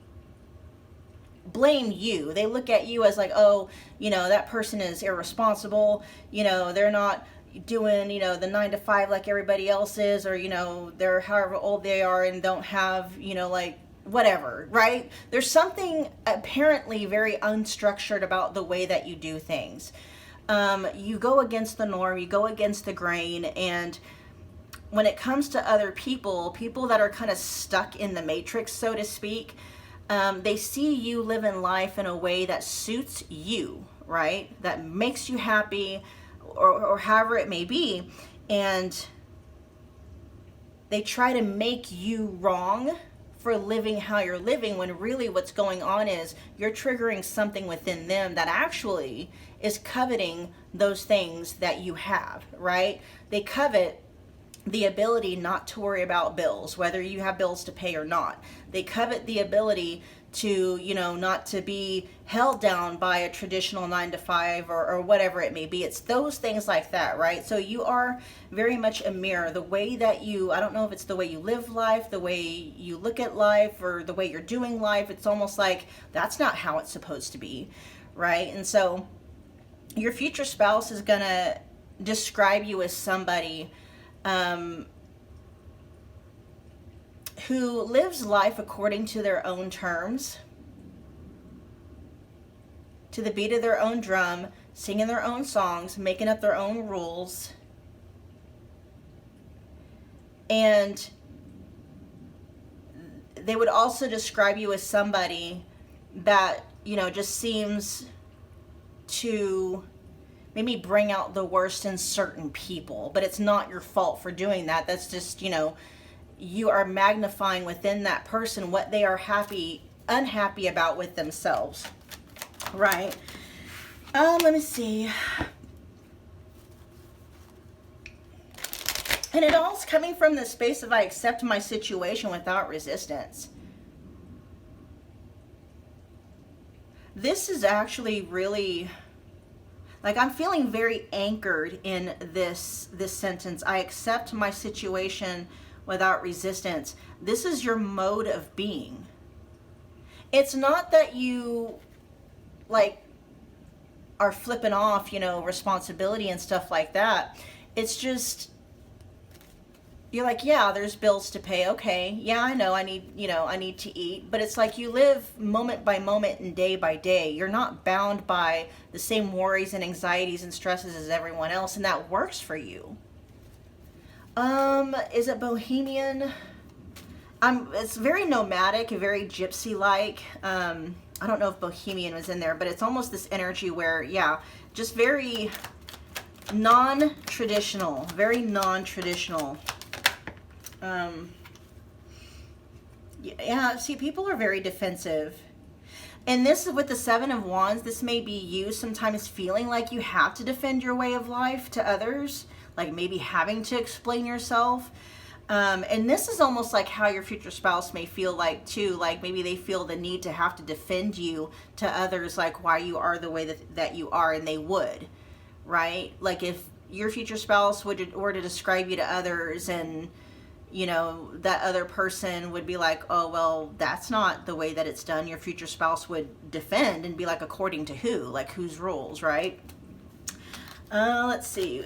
S1: blame you. They look at you as like, oh, that person is irresponsible. They're not doing, the 9 to 5 like everybody else is, or, they're however old they are and don't have, like whatever, right? There's something apparently very unstructured about the way that you do things. You go against the norm, you go against the grain, and when it comes to other people that are kind of stuck in the matrix, so to speak, they see you living life in a way that suits you, right? That makes you happy, or however it may be, and they try to make you wrong for living how you're living, when really what's going on is you're triggering something within them that actually is coveting those things that you have, right? They covet the ability not to worry about bills, whether you have bills to pay or not. They covet the ability to, not to be held down by a traditional 9 to 5 or whatever it may be. It's those things like that, right? So you are very much a mirror. The way that I don't know if it's the way you live life, the way you look at life, or the way you're doing life. It's almost like that's not how it's supposed to be, right? And so your future spouse is gonna describe you as somebody who lives life according to their own terms, to the beat of their own drum, singing their own songs, making up their own rules. And they would also describe you as somebody that, just seems to maybe bring out the worst in certain people, but it's not your fault for doing that. That's just, you are magnifying within that person what they are unhappy about with themselves, right? Let me see. And it all's coming from the space of I accept my situation without resistance. This is actually really, like, I'm feeling very anchored in this sentence. I accept my situation without resistance. This is your mode of being. It's not that you, are flipping off, responsibility and stuff like that. It's just, you're like, yeah, there's bills to pay. Okay. Yeah, I know I need to eat, but it's like you live moment by moment and day by day. You're not bound by the same worries and anxieties and stresses as everyone else. And that works for you. Is it bohemian? It's very nomadic, very gypsy-like. I don't know if bohemian was in there, but it's almost this energy where, yeah, just very non-traditional, very non-traditional. Yeah, see, people are very defensive. And this is with the 7 of Wands. This may be you sometimes feeling like you have to defend your way of life to others, like maybe having to explain yourself. And this is almost like how your future spouse may feel like too, like maybe they feel the need to have to defend you to others, like why you are the way that you are, and they would, right? Like if your future spouse were to describe you to others, and that other person would be like, oh, well, that's not the way that it's done. Your future spouse would defend and be like, according to who? Like whose rules, right? Let's see.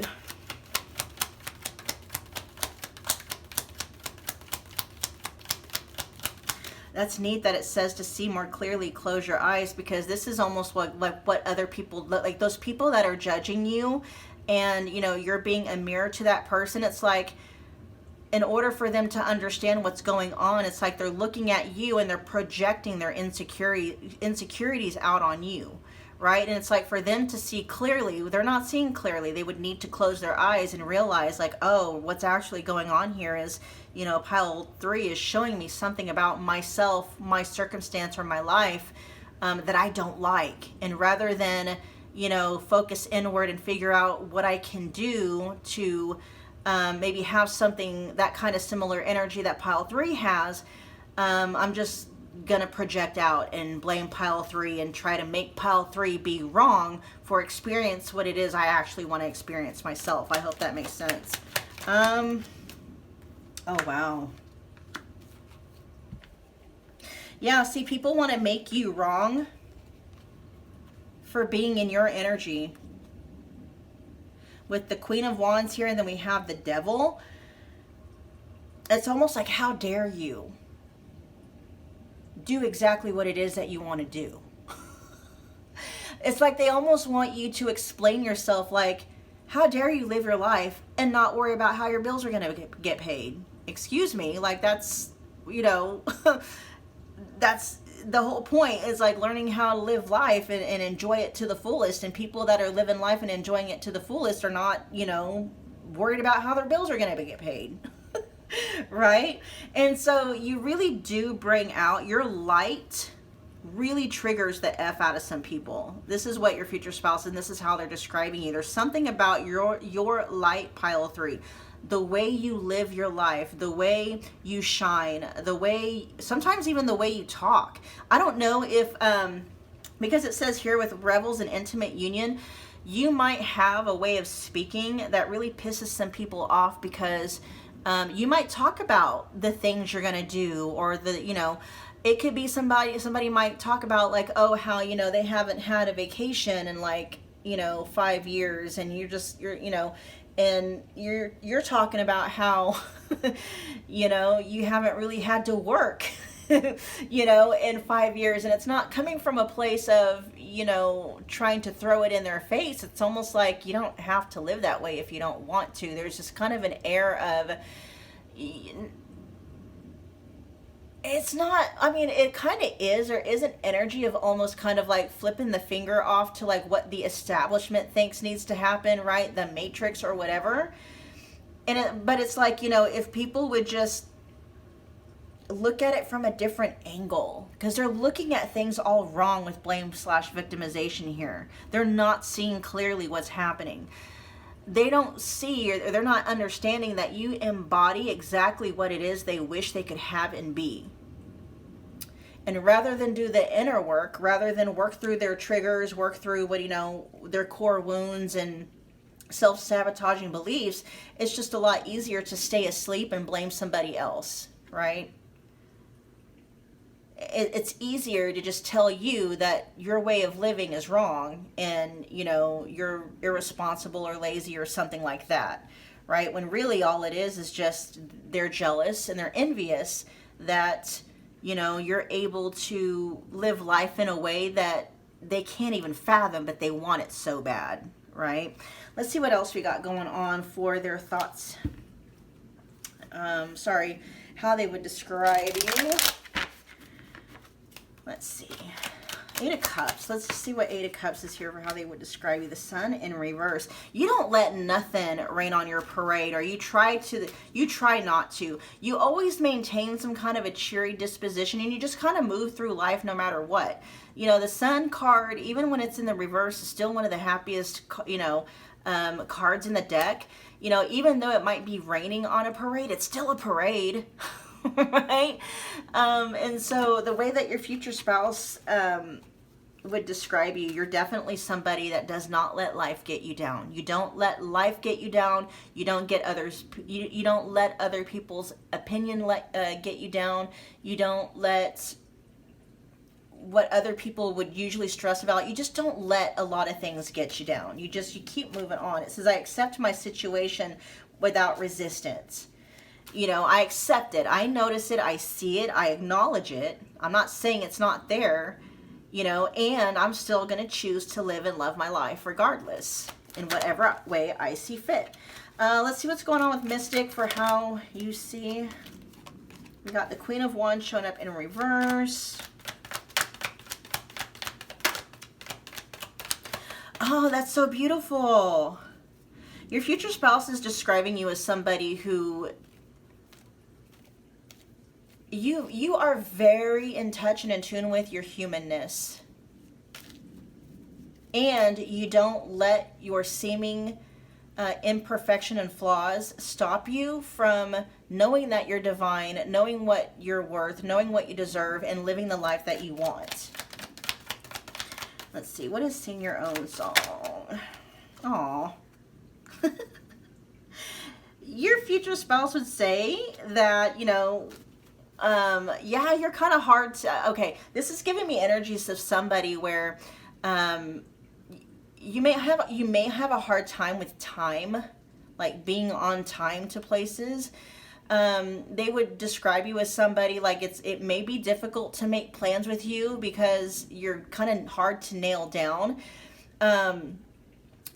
S1: That's neat that it says to see more clearly, close your eyes, because this is almost what other people, like those people that are judging you, and you're being a mirror to that person. It's like, in order for them to understand what's going on, it's like they're looking at you and they're projecting their insecurities out on you, right? And it's like for them to see clearly, they're not seeing clearly. They would need to close their eyes and realize like, oh, what's actually going on here is, pile 3 is showing me something about myself, my circumstance, or my life that I don't like. And rather than, focus inward and figure out what I can do to maybe have something that kind of similar energy that pile 3 has, I'm just gonna project out and blame pile 3 and try to make pile 3 be wrong for experience what it is I actually want to experience myself. I hope that makes sense. Oh wow. Yeah, see, people want to make you wrong for being in your energy. With the Queen of Wands here, and then we have the Devil. It's almost like, how dare you do exactly what it is that you want to do. It's like they almost want you to explain yourself, like, how dare you live your life and not worry about how your bills are going to get paid. Excuse me, like that's, that's the whole point, is like learning how to live life and enjoy it to the fullest. And people that are living life and enjoying it to the fullest are not, worried about how their bills are going to get paid. Right? And so you really do bring out your light, really triggers the F out of some people. This is what your future spouse, and this is how they're describing you. There's something about your light, pile 3. The way you live your life, the way you shine, the way, sometimes even the way you talk. I don't know if, because it says here with revels and intimate union, you might have a way of speaking that really pisses some people off because you might talk about the things you're gonna do, or the, it could be somebody might talk about like, oh, how, they haven't had a vacation in like, 5 years, and and you're talking about how, you haven't really had to work, in 5 years, and it's not coming from a place of, trying to throw it in their face. It's almost like you don't have to live that way if you don't want to. There's just kind of an air of, it's not, I mean, it kind of is, or is an energy of almost kind of like flipping the finger off to like what the establishment thinks needs to happen, right? The matrix or whatever. But it's like, if people would just look at it from a different angle, because they're looking at things all wrong with blame/victimization here. They're not seeing clearly what's happening. They don't see, or they're not understanding that you embody exactly what it is they wish they could have and be. And rather than do the inner work, rather than work through their triggers, work through what, their core wounds and self-sabotaging beliefs, it's just a lot easier to stay asleep and blame somebody else, right? It's easier to just tell you that your way of living is wrong, and you're irresponsible or lazy or something like that, right? When really all it is just they're jealous and they're envious that you're able to live life in a way that they can't even fathom, but they want it so bad, right? Let's see what else we got going on for their thoughts. How they would describe you. Let's see. 8 of Cups. Let's see what 8 of Cups is here for how they would describe you. The Sun in reverse. You don't let nothing rain on your parade, or you try not to. You always maintain some kind of a cheery disposition, and you just kind of move through life no matter what. The Sun card, even when it's in the reverse, is still one of the happiest, cards in the deck. Even though it might be raining on a parade, it's still a parade. Right? And so the way that your future spouse would describe you, you're definitely somebody that does not let life get you down. You don't let life get you down. You don't get others. You don't let other people's opinion get you down. You don't let what other people would usually stress about. You just don't let a lot of things get you down. You keep moving on. It says, I accept my situation without resistance. I accept it. I notice it. I see it. I acknowledge it. I'm not saying it's not there, and I'm still going to choose to live and love my life regardless, in whatever way I see fit. Let's see what's going on with Mystic for how you see. We got the Queen of Wands showing up in reverse. Oh, that's so beautiful. Your future spouse is describing you as somebody who you are very in touch and in tune with your humanness. And you don't let your seeming imperfection and flaws stop you from knowing that you're divine, knowing what you're worth, knowing what you deserve, and living the life that you want. Let's see, what is Sing Your Own Song? Aw. Your future spouse would say that, yeah, you're kind of hard to, okay, this is giving me energies of somebody where you may have a hard time with time, like being on time to places. They would describe you as somebody like it may be difficult to make plans with you because you're kind of hard to nail down.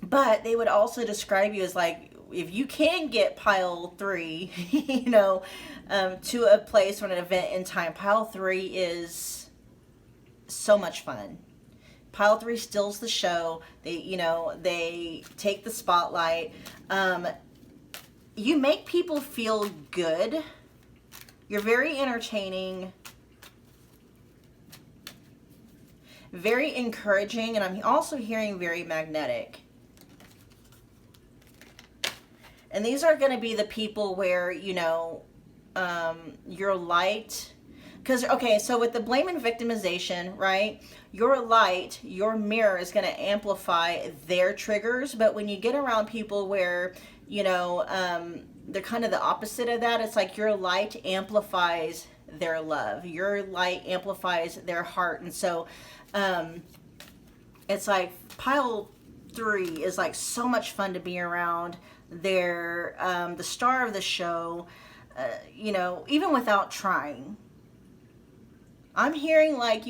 S1: But they would also describe you as like, if you can get pile 3, to a place or an event in time, pile 3 is so much fun. Pile 3 steals the show. They take the spotlight. you make people feel good. You're very entertaining, very encouraging, and I'm also hearing very magnetic. And these are going to be the people where, you know, your light, because, okay, so with the blame and victimization, right, your light, your mirror is going to amplify their triggers. But when you get around people where, you know, they're kind of the opposite of that, it's like your light amplifies their love, your light amplifies their heart. And so it's like pile 3 is like so much fun to be around. They're the star of the show, you know, even without trying. I'm hearing like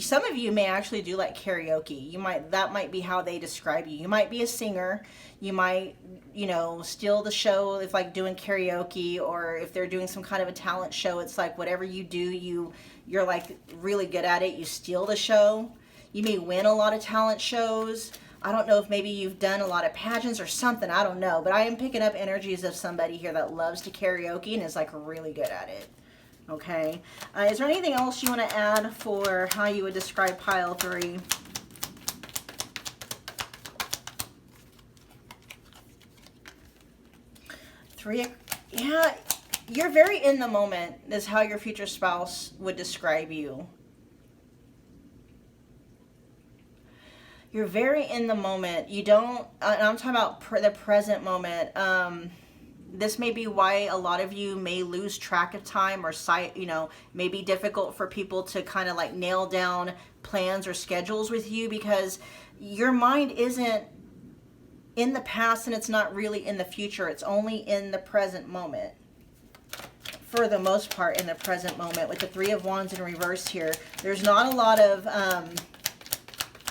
S1: some of you may actually do like karaoke. That might be how they describe you. You might be a singer. You might, you know, steal the show if like doing karaoke, or if they're doing some kind of a talent show, it's like whatever you do, you're like really good at it. You steal the show. You may win a lot of talent shows. I don't know if maybe you've done a lot of pageants or something. I don't know. But I am picking up energies of somebody here that loves to karaoke and is like really good at it. Okay. Is there anything else you want to add for how you would describe pile 3? Yeah, you're very in the moment is how your future spouse would describe you. You're very in the moment. You don't, I'm talking about the present moment. This may be why a lot of you may lose track of time, or sight, you know, may be difficult for people to kind of like nail down plans or schedules with you, because your mind isn't in the past and it's not really in the future. It's only in the present moment. For the most part, in the present moment. With the 3 of Wands in reverse here, there's not a lot of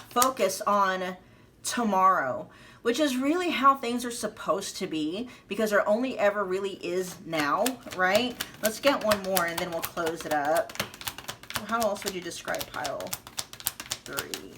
S1: focus on tomorrow, which is really how things are supposed to be, because there only ever really is now, right? Let's get one more and then we'll close it up. How else would you describe pile 3?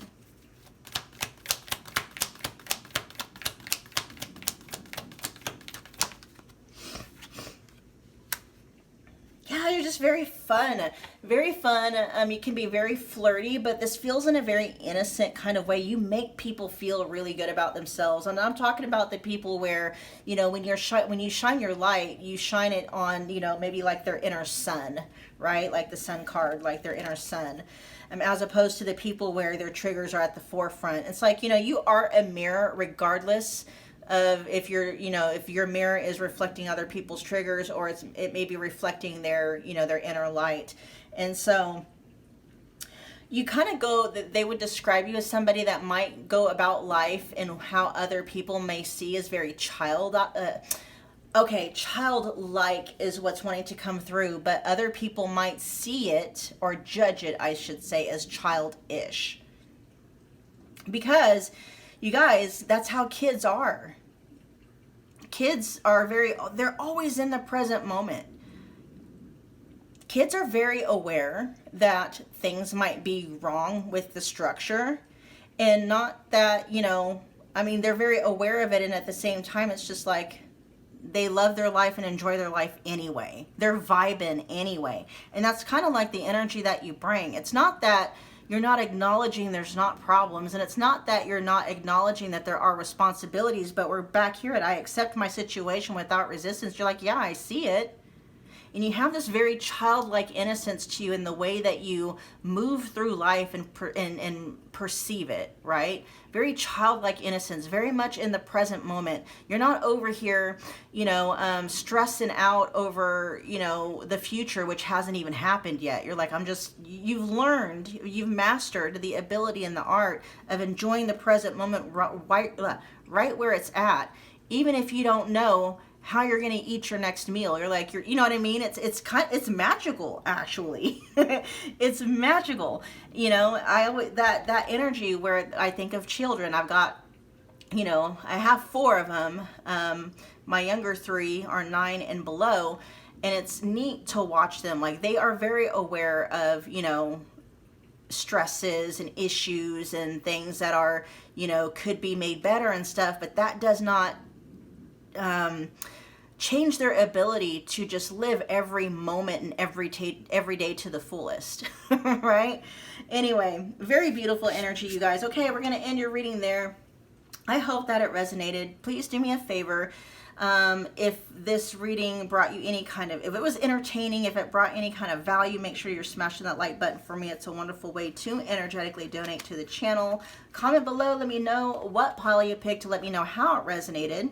S1: Yeah, you're just very fun. Very fun. You can be very flirty, but this feels in a very innocent kind of way. You make people feel really good about themselves. And I'm talking about the people where, you know, when you shine your light, you shine it on, you know, maybe like their inner sun, right? Like the sun card, like their inner sun. As opposed to the people where their triggers are at the forefront. It's like, you know, you are a mirror regardless of if you're, you know, if your mirror is reflecting other people's triggers, or it may be reflecting their, you know, their inner light. And so you kind of go, that they would describe you as somebody that might go about life and how other people may see as very childlike is what's wanting to come through, but other people might see it, or judge it, I should say, as childish. Because you guys, that's how kids are. Kids are they're always in the present moment. Kids are very aware that things might be wrong with the structure, and not that, you know, I mean, they're very aware of it, and at the same time, it's just like they love their life and enjoy their life anyway. They're vibing anyway. And that's kind of like the energy that you bring. It's not that you're not acknowledging there's not problems, and it's not that you're not acknowledging that there are responsibilities, but we're back here at I accept my situation without resistance. You're like, yeah, I see it. And you have this very childlike innocence to you in the way that you move through life and perceive it, right? Very childlike innocence, very much in the present moment. You're not over here, you know, stressing out over, you know, the future, which hasn't even happened yet. You're like, you've learned, you've mastered the ability and the art of enjoying the present moment right where it's at, even if you don't know how you're going to eat your next meal. You're like, you know what I mean? It's magical, actually. It's magical. You know, that energy where I think of children. I've got, you know, I have 4 of them. My younger 3 are 9 and below, and it's neat to watch them. Like, they are very aware of, you know, stresses and issues and things that are, you know, could be made better and stuff, but that does not change their ability to just live every moment and every day to the fullest, right? Anyway, very beautiful energy, you guys. Okay, we're going to end your reading there. I hope that it resonated. Please do me a favor. If this reading brought you any kind of, if it was entertaining, if it brought any kind of value, make sure you're smashing that like button for me. It's a wonderful way to energetically donate to the channel. Comment below. Let me know what pile you picked to let me know how it resonated.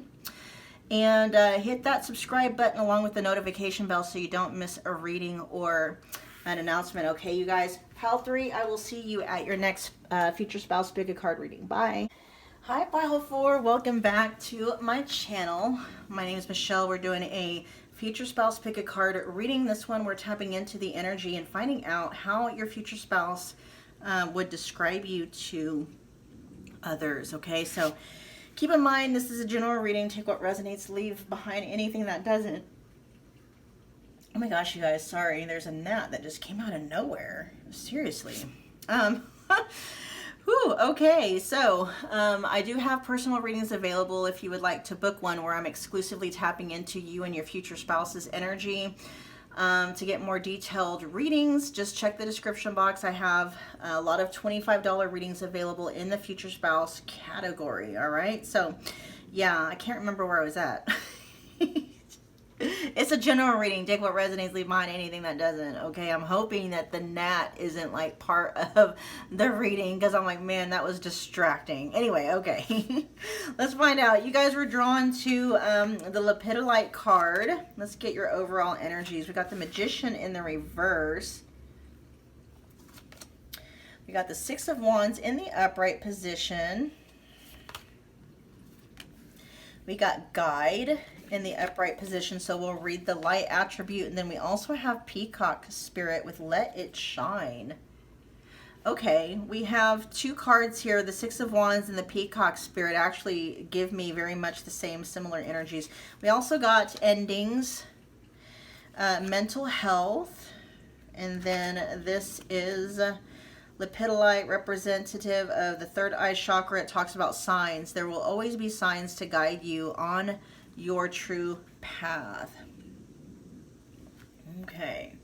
S1: And hit that subscribe button along with the notification bell so you don't miss a reading or an announcement. Okay, you guys. Pile 3, I will see you at your next Future Spouse Pick a Card reading. Bye. Hi, Pile 4. Welcome back to my channel. My name is Michelle. We're doing a Future Spouse Pick a Card reading. This one, we're tapping into the energy and finding out how your future spouse would describe you to others. Okay, so keep in mind, this is a general reading. Take what resonates, leave behind anything that doesn't. Oh my gosh, you guys, sorry. There's a gnat that just came out of nowhere. Seriously. Whew, okay, so I do have personal readings available if you would like to book one where I'm exclusively tapping into you and your future spouse's energy. To get more detailed readings, just check the description box. I have a lot of $25 readings available in the future spouse category, all right? So, yeah, I can't remember where I was at. It's a general reading. Take what resonates, leave behind anything that doesn't, okay? I'm hoping that the gnat isn't, like, part of the reading because I'm like, man, that was distracting. Anyway, okay. Let's find out. You guys were drawn to the Lepidolite card. Let's get your overall energies. We got the Magician in the reverse. We got the Six of Wands in the upright position. We got Guide in the upright position, so we'll read the light attribute, and then we also have Peacock Spirit with Let It Shine. Okay, we have two cards here. The Six of Wands and the Peacock Spirit actually give me very much the same similar energies. We also got Endings, Mental Health, and then this is Lepidolite, representative of the third eye chakra. It talks about signs. There will always be signs to guide you on your true path. Okay.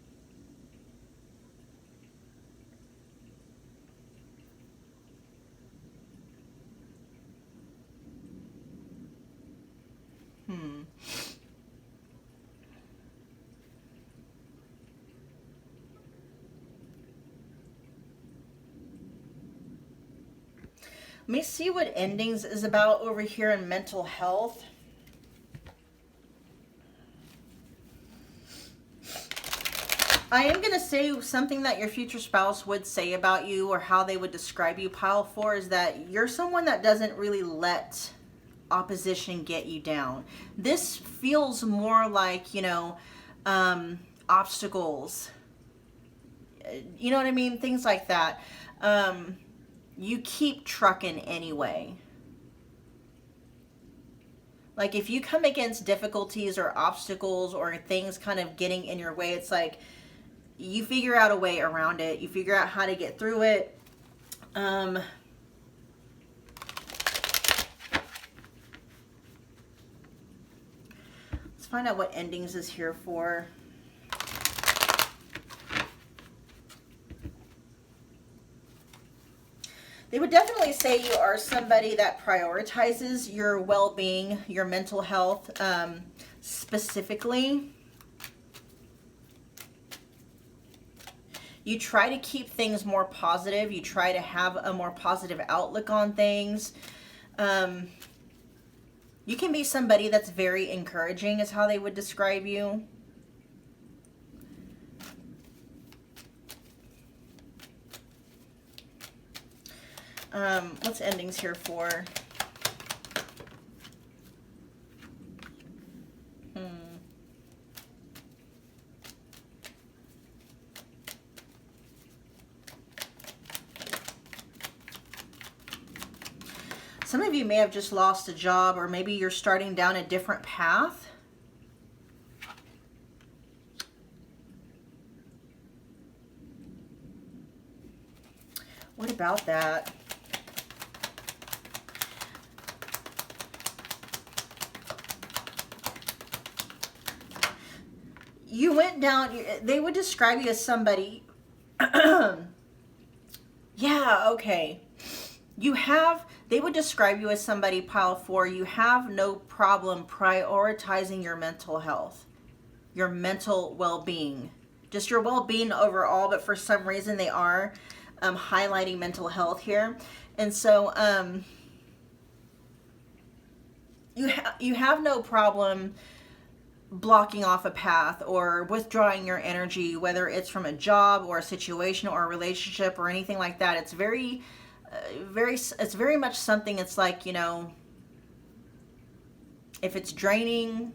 S1: Let me see what Endings is about over here in mental health. I am going to say something that your future spouse would say about you or how they would describe you. Pile 4 is that you're someone that doesn't really let opposition get you down. This feels more like, you know, obstacles. You know what I mean? Things like that. You keep trucking anyway. Like if you come against difficulties or obstacles or things kind of getting in your way, it's like you figure out a way around it. You figure out how to get through it. Let's find out what Endings is here for. They would definitely say you are somebody that prioritizes your well-being, your mental health, specifically. You try to keep things more positive. You try to have a more positive outlook on things. You can be somebody that's very encouraging is how they would describe you. What's Endings here for? Some of you may have just lost a job, or maybe you're starting down a different path. What about that? you went down, they would describe you as somebody, yeah, okay. They would describe you as somebody, pile 4, you have no problem prioritizing your mental health, your mental well-being, just your well-being overall, but for some reason they are highlighting mental health here. And so you have no problem blocking off a path or withdrawing your energy, whether it's from a job or a situation or a relationship or anything like that. It's very much something. It's like, you know, if it's draining,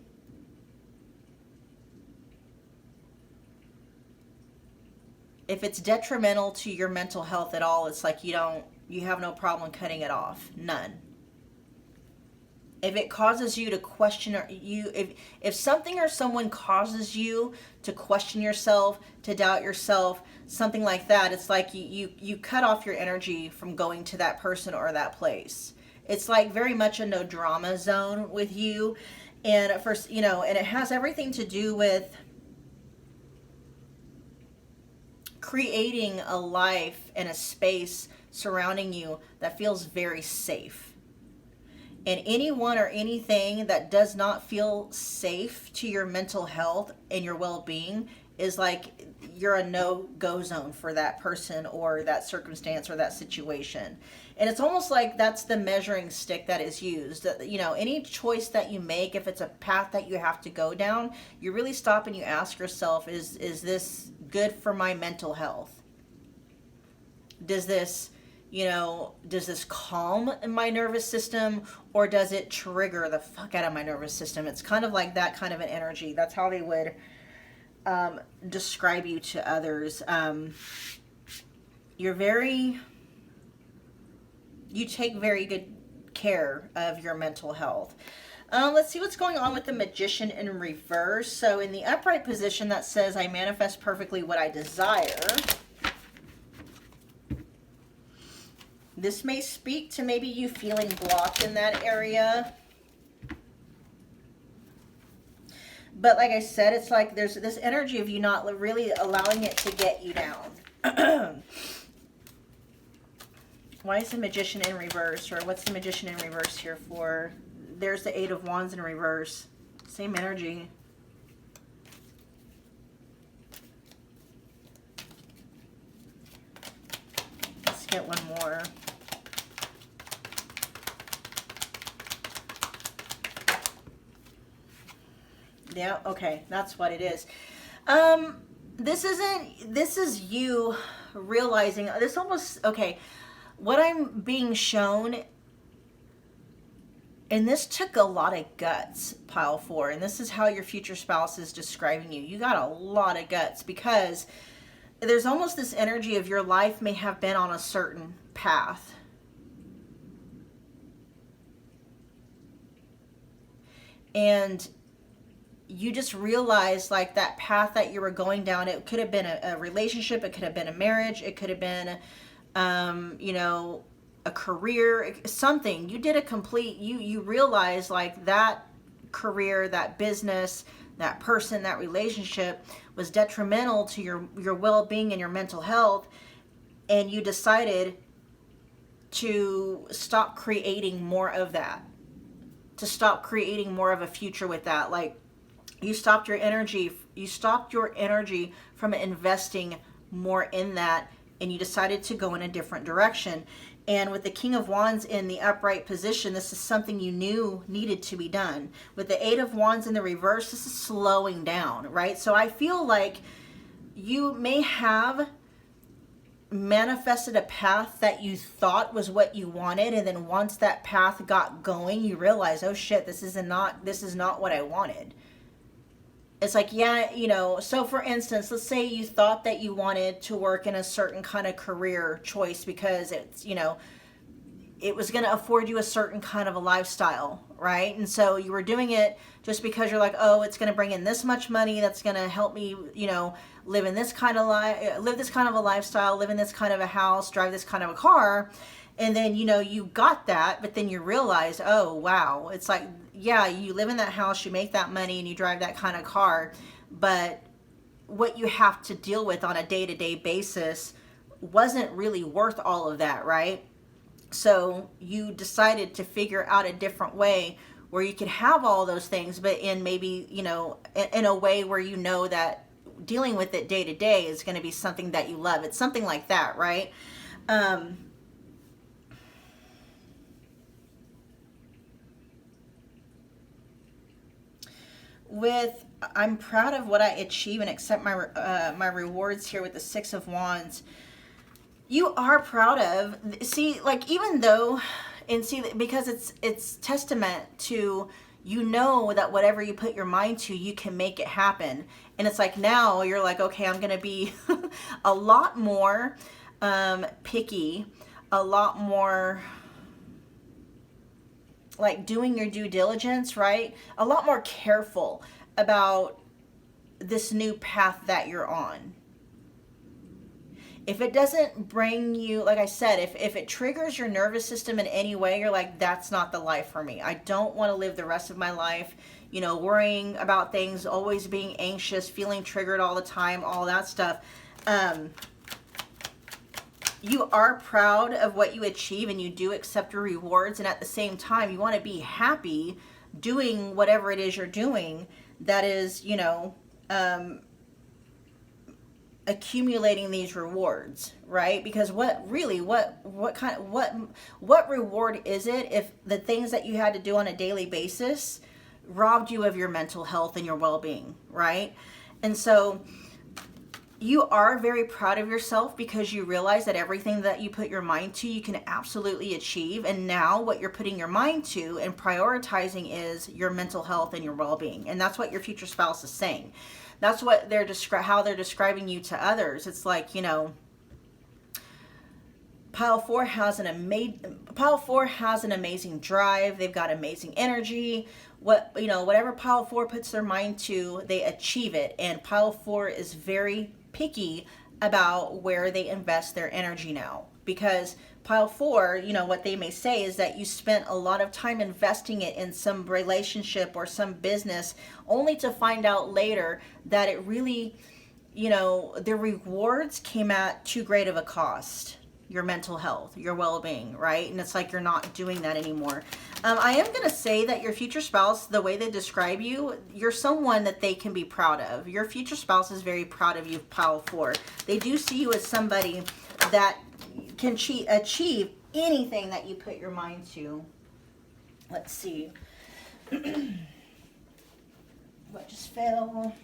S1: if it's detrimental to your mental health at all, it's like you have no problem cutting it off. None. If it causes you to question, if something or someone causes you to question yourself, to doubt yourself, something like that, it's like you cut off your energy from going to that person or that place. It's like very much a no drama zone with you. And at first, you know, and it has everything to do with creating a life and a space surrounding you that feels very safe. And anyone or anything that does not feel safe to your mental health and your well-being is like you're a no-go zone for that person or that circumstance or that situation. And it's almost like that's the measuring stick that is used. You know, any choice that you make, if it's a path that you have to go down, you really stop and you ask yourself, is this good for my mental health? Does this calm my nervous system, or does it trigger the fuck out of my nervous system? It's kind of like that kind of an energy. That's how they would describe you to others. You take very good care of your mental health. Let's see what's going on with the Magician in reverse. So in the upright position, that says, I manifest perfectly what I desire. This may speak to maybe you feeling blocked in that area. But like I said, it's like there's this energy of you not really allowing it to get you down. Why is the Magician in reverse? Or what's the Magician in reverse here for? There's the Eight of Wands in reverse. Same energy. Let's get one more. Yeah, okay, that's what it is. This is you realizing this almost, okay, what I'm being shown, and this took a lot of guts, pile 4, and this is how your future spouse is describing you. You got a lot of guts, because there's almost this energy of your life may have been on a certain path. And you just realize, like, that path that you were going down, it could have been a relationship, it could have been a marriage, it could have been, you know, a career, something. You did a complete, you realize, like, that career, that business, that person, that relationship was detrimental to your well-being and your mental health, and you decided to stop creating more of that, to stop creating more of a future with that. Like, you stopped your energy from investing more in that, and you decided to go in a different direction. And with the King of Wands in the upright position, this is something you knew needed to be done. With the Eight of Wands in the reverse, this is slowing down, right? So I feel like you may have manifested a path that you thought was what you wanted, and then once that path got going, you realize, oh shit, this is not what I wanted. It's like, yeah, you know, so for instance, let's say you thought that you wanted to work in a certain kind of career choice because it's, you know, it was going to afford you a certain kind of a lifestyle, right? And so you were doing it just because you're like, oh, it's going to bring in this much money, that's going to help me, you know, live this kind of a lifestyle, live in this kind of a house, drive this kind of a car. And then, you know, you got that, but then you realize, oh, wow, it's like, yeah, you live in that house, you make that money, and you drive that kind of car, but what you have to deal with on a day-to-day basis wasn't really worth all of that, right? So you decided to figure out a different way where you could have all those things, but in maybe, you know, in a way where you know that dealing with it day to day is going to be something that you love. It's something like that, right? With I'm proud of what I achieve and accept my rewards here with the Six of Wands. You are proud of, see, like, even though, and see, because it's testament to, you know, that whatever you put your mind to, you can make it happen. And it's like, now you're like, okay, I'm gonna be a lot more picky, a lot more like doing your due diligence, right? A lot more careful about this new path that you're on. If it doesn't bring you, like I said, if it triggers your nervous system in any way, you're like, that's not the life for me. I don't want to live the rest of my life, you know, worrying about things, always being anxious, feeling triggered all the time, all that stuff. You are proud of what you achieve and you do accept your rewards. And at the same time, you want to be happy doing whatever it is you're doing that is, you know, accumulating these rewards, right? Because what reward is it if the things that you had to do on a daily basis robbed you of your mental health and your well-being, right? And so you are very proud of yourself because you realize that everything that you put your mind to, you can absolutely achieve. And now what you're putting your mind to and prioritizing is your mental health and your well-being. And that's what your future spouse is saying. That's what how they're describing you to others. It's like, you know, Pile 4 has an amazing drive. They've got amazing energy. Whatever Pile 4 puts their mind to, they achieve it. And Pile 4 is very picky about where they invest their energy now. Because Pile 4, you know, what they may say is that you spent a lot of time investing it in some relationship or some business, only to find out later that it really, you know, the rewards came at too great of a cost. Your mental health, your well-being, right? And it's like you're not doing that anymore. I am going to say that your future spouse, the way they describe you, you're someone that they can be proud of. Your future spouse is very proud of you, Pile 4. They do see you as somebody that can achieve anything that you put your mind to. Let's see. What just fell?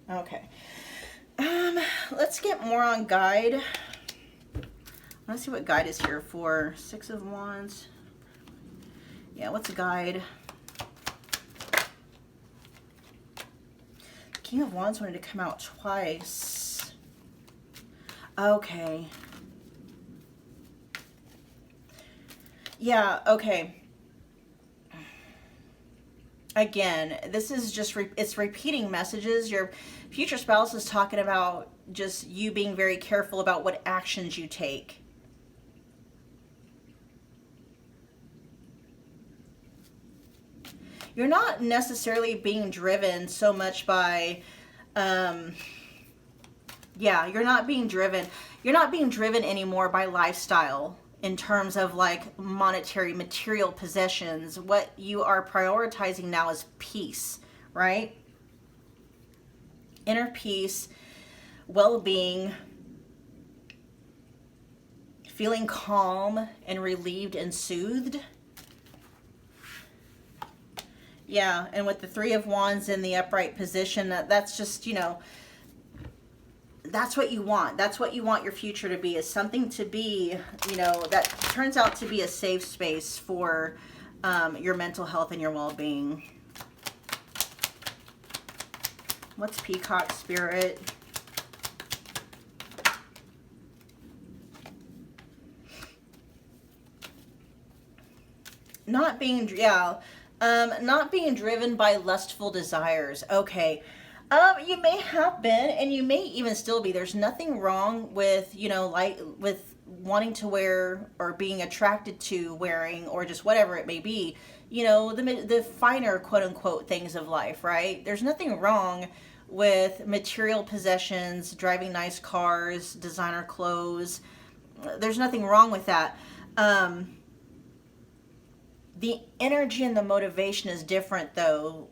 S1: Okay. Let's get more on guide. Let's see what guide is here for Six of Wands. Yeah, what's a guide? King of Wands wanted to come out twice. Okay. Yeah, okay. Again, this is just, it's repeating messages. Your future spouse is talking about just you being very careful about what actions you take. You're not necessarily being driven so much by, you're not being driven anymore by lifestyle in terms of like monetary, material possessions. What you are prioritizing now is peace, right? Inner peace, well-being, feeling calm and relieved and soothed. Yeah, and with the Three of Wands in the upright position, that's just, you know, that's what you want. That's what you want your future to be, is something to be, you know, that turns out to be a safe space for your mental health and your well-being. What's Peacock Spirit? Not being driven by lustful desires. Okay. You may have been, and you may even still be. There's nothing wrong with, you know, like with wanting to wear or being attracted to wearing, or just whatever it may be, you know, the finer quote unquote things of life, right? There's nothing wrong with material possessions, driving nice cars, designer clothes. There's nothing wrong with that. The energy and the motivation is different, though.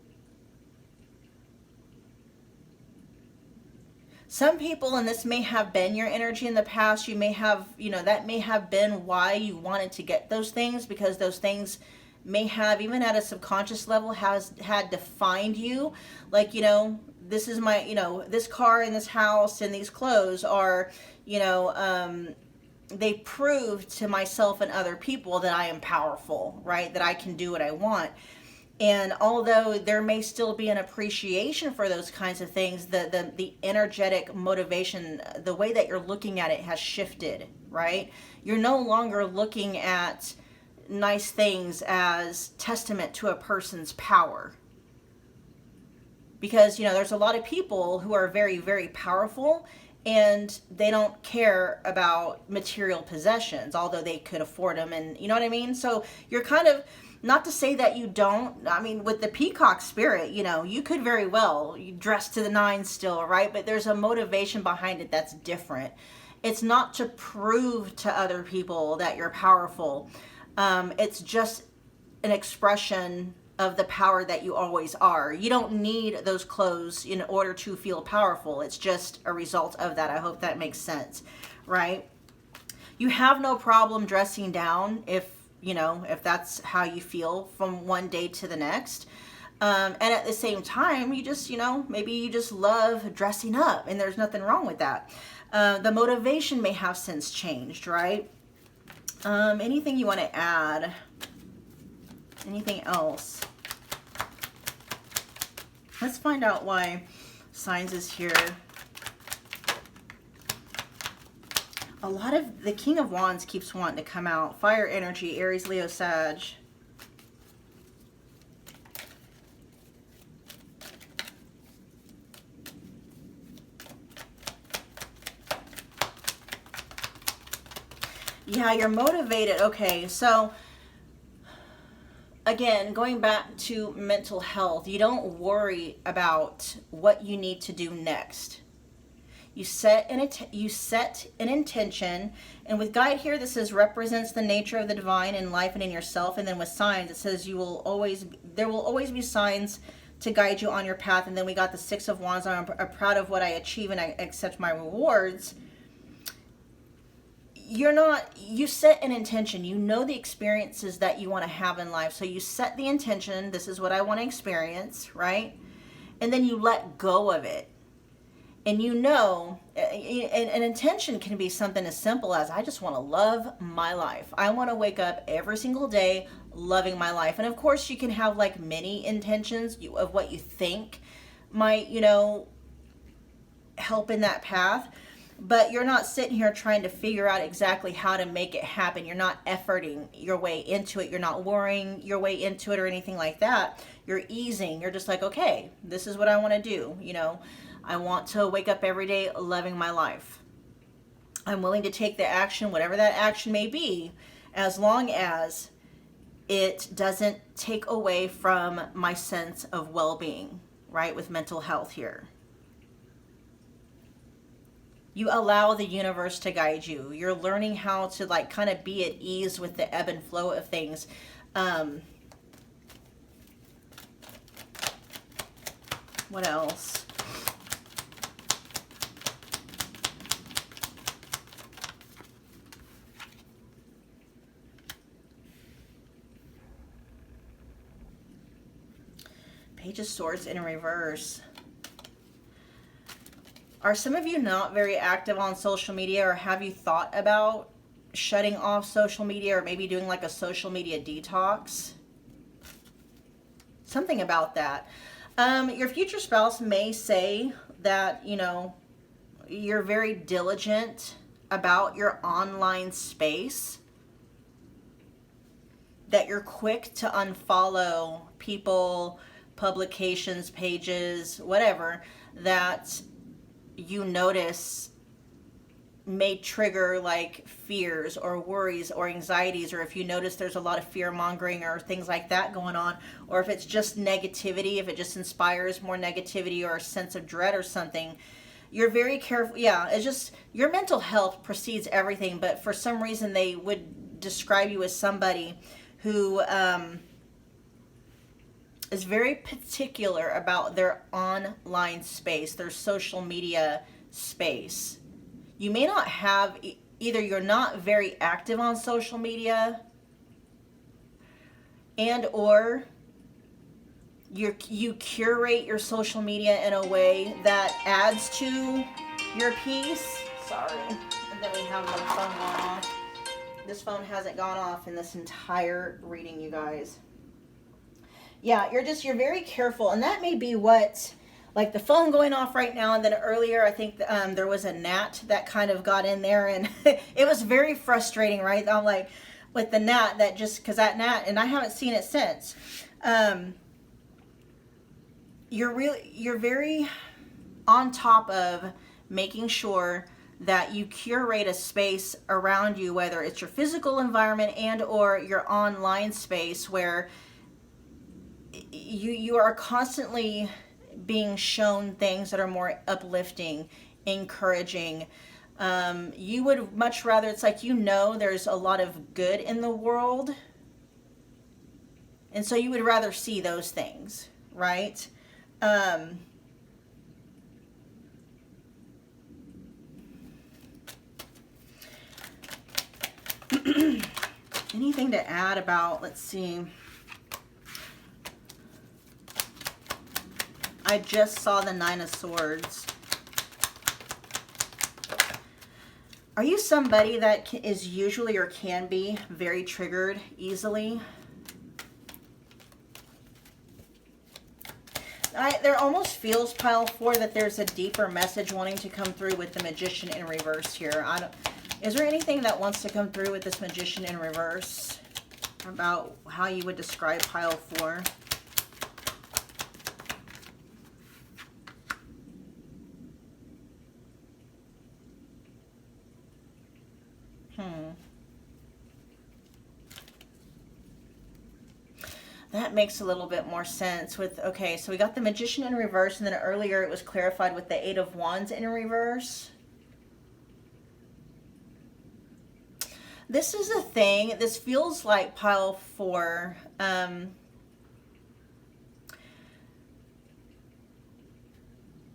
S1: Some people, and this may have been your energy in the past, you may have, you know, that may have been why you wanted to get those things, because those things may have, even at a subconscious level, had defined you. Like, you know, this is my, you know, this car and this house and these clothes are, you know, they prove to myself and other people that I am powerful, right? That I can do what I want. And although there may still be an appreciation for those kinds of things, the energetic motivation, the way that you're looking at it has shifted, right? You're no longer looking at nice things as testament to a person's power. Because, you know, there's a lot of people who are very, very powerful, and they don't care about material possessions, although they could afford them, and you know what I mean? So you're kind of, not to say that you don't, I mean, with the peacock spirit, you know, you could very well, you dress to the nines still, right? But there's a motivation behind it that's different. It's not to prove to other people that you're powerful. It's just an expression of the power that you always are. You don't need those clothes in order to feel powerful. It's just a result of that. I hope that makes sense, right? You have no problem dressing down if, you know, if that's how you feel from one day to the next. And at the same time, you just, you know, maybe you just love dressing up, and there's nothing wrong with that. The motivation may have since changed, right? Anything you want to add? Anything else? Let's find out why signs is here. A lot of the King of Wands keeps wanting to come out. Fire energy, Aries, Leo, Sag. Yeah, you're motivated. Okay, so again, going back to mental health, you don't worry about what you need to do next. You set an intention, and with guide here, this says represents the nature of the divine in life and in yourself. And then with signs, it says there will always be signs to guide you on your path. And then we got the Six of Wands. I'm proud of what I achieve, and I accept my rewards. You set an intention. You know the experiences that you want to have in life. So you set the intention. This is what I want to experience, right? And then you let go of it. And you know, an intention can be something as simple as, I just want to love my life. I want to wake up every single day loving my life. And of course, you can have like many intentions of what you think might, you know, help in that path. But you're not sitting here trying to figure out exactly how to make it happen. You're not efforting your way into it. You're not worrying your way into it or anything like that. You're easing. You're just like, okay, this is what I want to do, you know. I want to wake up every day loving my life. I'm willing to take the action, whatever that action may be, as long as it doesn't take away from my sense of well-being, right? With mental health here. You allow the universe to guide you. You're learning how to like kind of be at ease with the ebb and flow of things. What else? Page of Swords in reverse. Are some of you not very active on social media, or have you thought about shutting off social media, or maybe doing like a social media detox? Something about that. Your future spouse may say that, you know, you're very diligent about your online space, that you're quick to unfollow people, publications, pages, whatever, that you notice may trigger like fears or worries or anxieties, or if you notice there's a lot of fear mongering or things like that going on, or if it's just negativity, if it just inspires more negativity or a sense of dread or something, you're very careful. Yeah, it's just your mental health precedes everything, but for some reason they would describe you as somebody who is very particular about their online space, their social media space. You may not have, either you're not very active on social media, and or you curate your social media in a way that adds to your peace. Sorry. And then we have my phone going off. This phone hasn't gone off in this entire reading, you guys. Yeah, you're very careful, and that may be what, like the phone going off right now, and then earlier I think there was a gnat that kind of got in there, and it was very frustrating, right? I'm like, with the gnat, that just, because that gnat, and I haven't seen it since. You're very on top of making sure that you curate a space around you, whether it's your physical environment and or your online space, where you are constantly being shown things that are more uplifting, encouraging. You would much rather, it's like, there's a lot of good in the world, and so you would rather see those things, right? Anything to add about, let's see. I just saw the Nine of Swords. Are you somebody that is usually or can be very triggered easily? There almost feels, pile 4, that there's a deeper message wanting to come through with the Magician in reverse here. Is there anything that wants to come through with this Magician in reverse about how you would describe pile 4? That makes a little bit more sense with, okay, so we got the Magician in reverse, and then earlier it was clarified with the Eight of Wands in reverse. This is a thing, this feels like pile 4.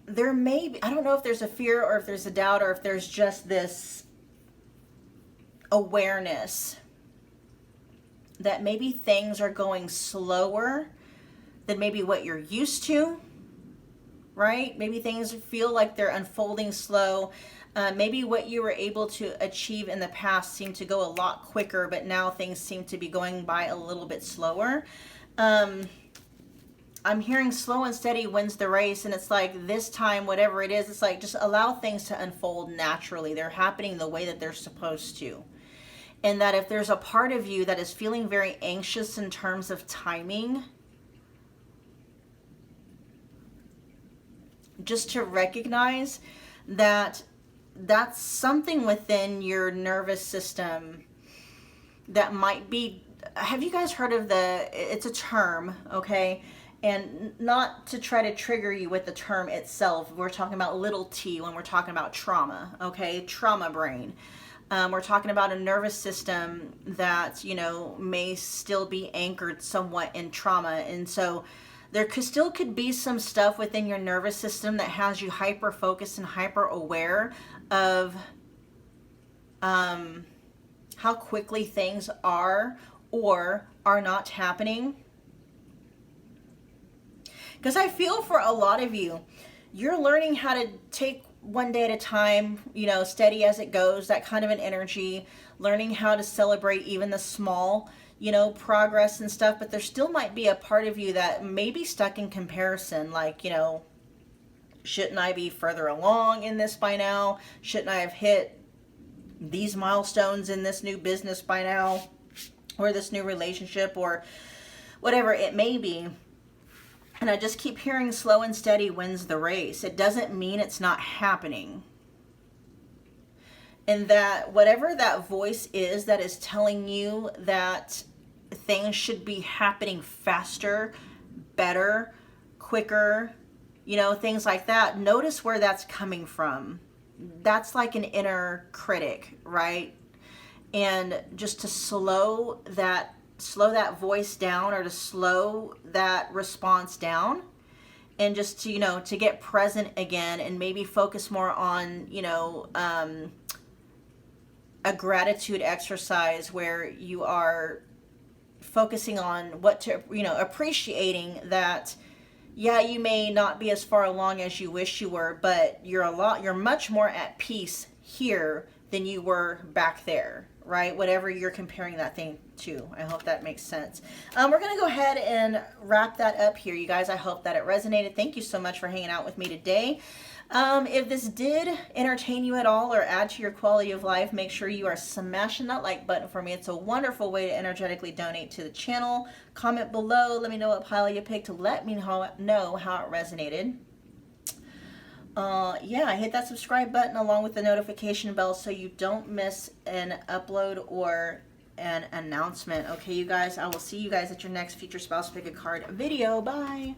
S1: There may be, I don't know if there's a fear or if there's a doubt or if there's just this awareness that maybe things are going slower than maybe what you're used to, right? Maybe things feel like they're unfolding slow. Maybe what you were able to achieve in the past seemed to go a lot quicker, but now things seem to be going by a little bit slower. I'm hearing slow and steady wins the race, and it's like this time, whatever it is, it's like just allow things to unfold naturally. They're happening the way that they're supposed to. And that if there's a part of you that is feeling very anxious in terms of timing, just to recognize that that's something within your nervous system that might be, have you guys heard of it's a term, okay? And not to try to trigger you with the term itself. We're talking about little t when we're talking about trauma, okay? Trauma brain. We're talking about a nervous system that, may still be anchored somewhat in trauma. And so there still could be some stuff within your nervous system that has you hyper focused and hyper aware of how quickly things are or are not happening. Because I feel for a lot of you, you're learning how to take one day at a time, steady as it goes, that kind of an energy, learning how to celebrate even the small, progress and stuff. But there still might be a part of you that may be stuck in comparison, like, shouldn't I be further along in this by now? Shouldn't I have hit these milestones in this new business by now, or this new relationship, or whatever it may be? And I just keep hearing slow and steady wins the race. It doesn't mean it's not happening. And that whatever that voice is that is telling you that things should be happening faster, better, quicker, you know, things like that, notice where that's coming from. That's like an inner critic, right? And just to slow that voice down, or to slow that response down, and just to, you know, to get present again, and maybe focus more on, you know, a gratitude exercise where you are focusing on what to, you know, appreciating that, yeah, you may not be as far along as you wish you were, but you're much more at peace here than you were back there, right? Whatever you're comparing that thing to. I hope that makes sense. We're going to go ahead and wrap that up here, you guys. I hope that it resonated. Thank you so much for hanging out with me today. If this did entertain you at all or add to your quality of life, make sure you are smashing that like button for me. It's a wonderful way to energetically donate to the channel. Comment below. Let me know what pile you picked to let me know how it resonated. Yeah, hit that subscribe button along with the notification bell so you don't miss an upload or an announcement. Okay, you guys, I will see you guys at your next Future Spouse Pick a Card video. Bye.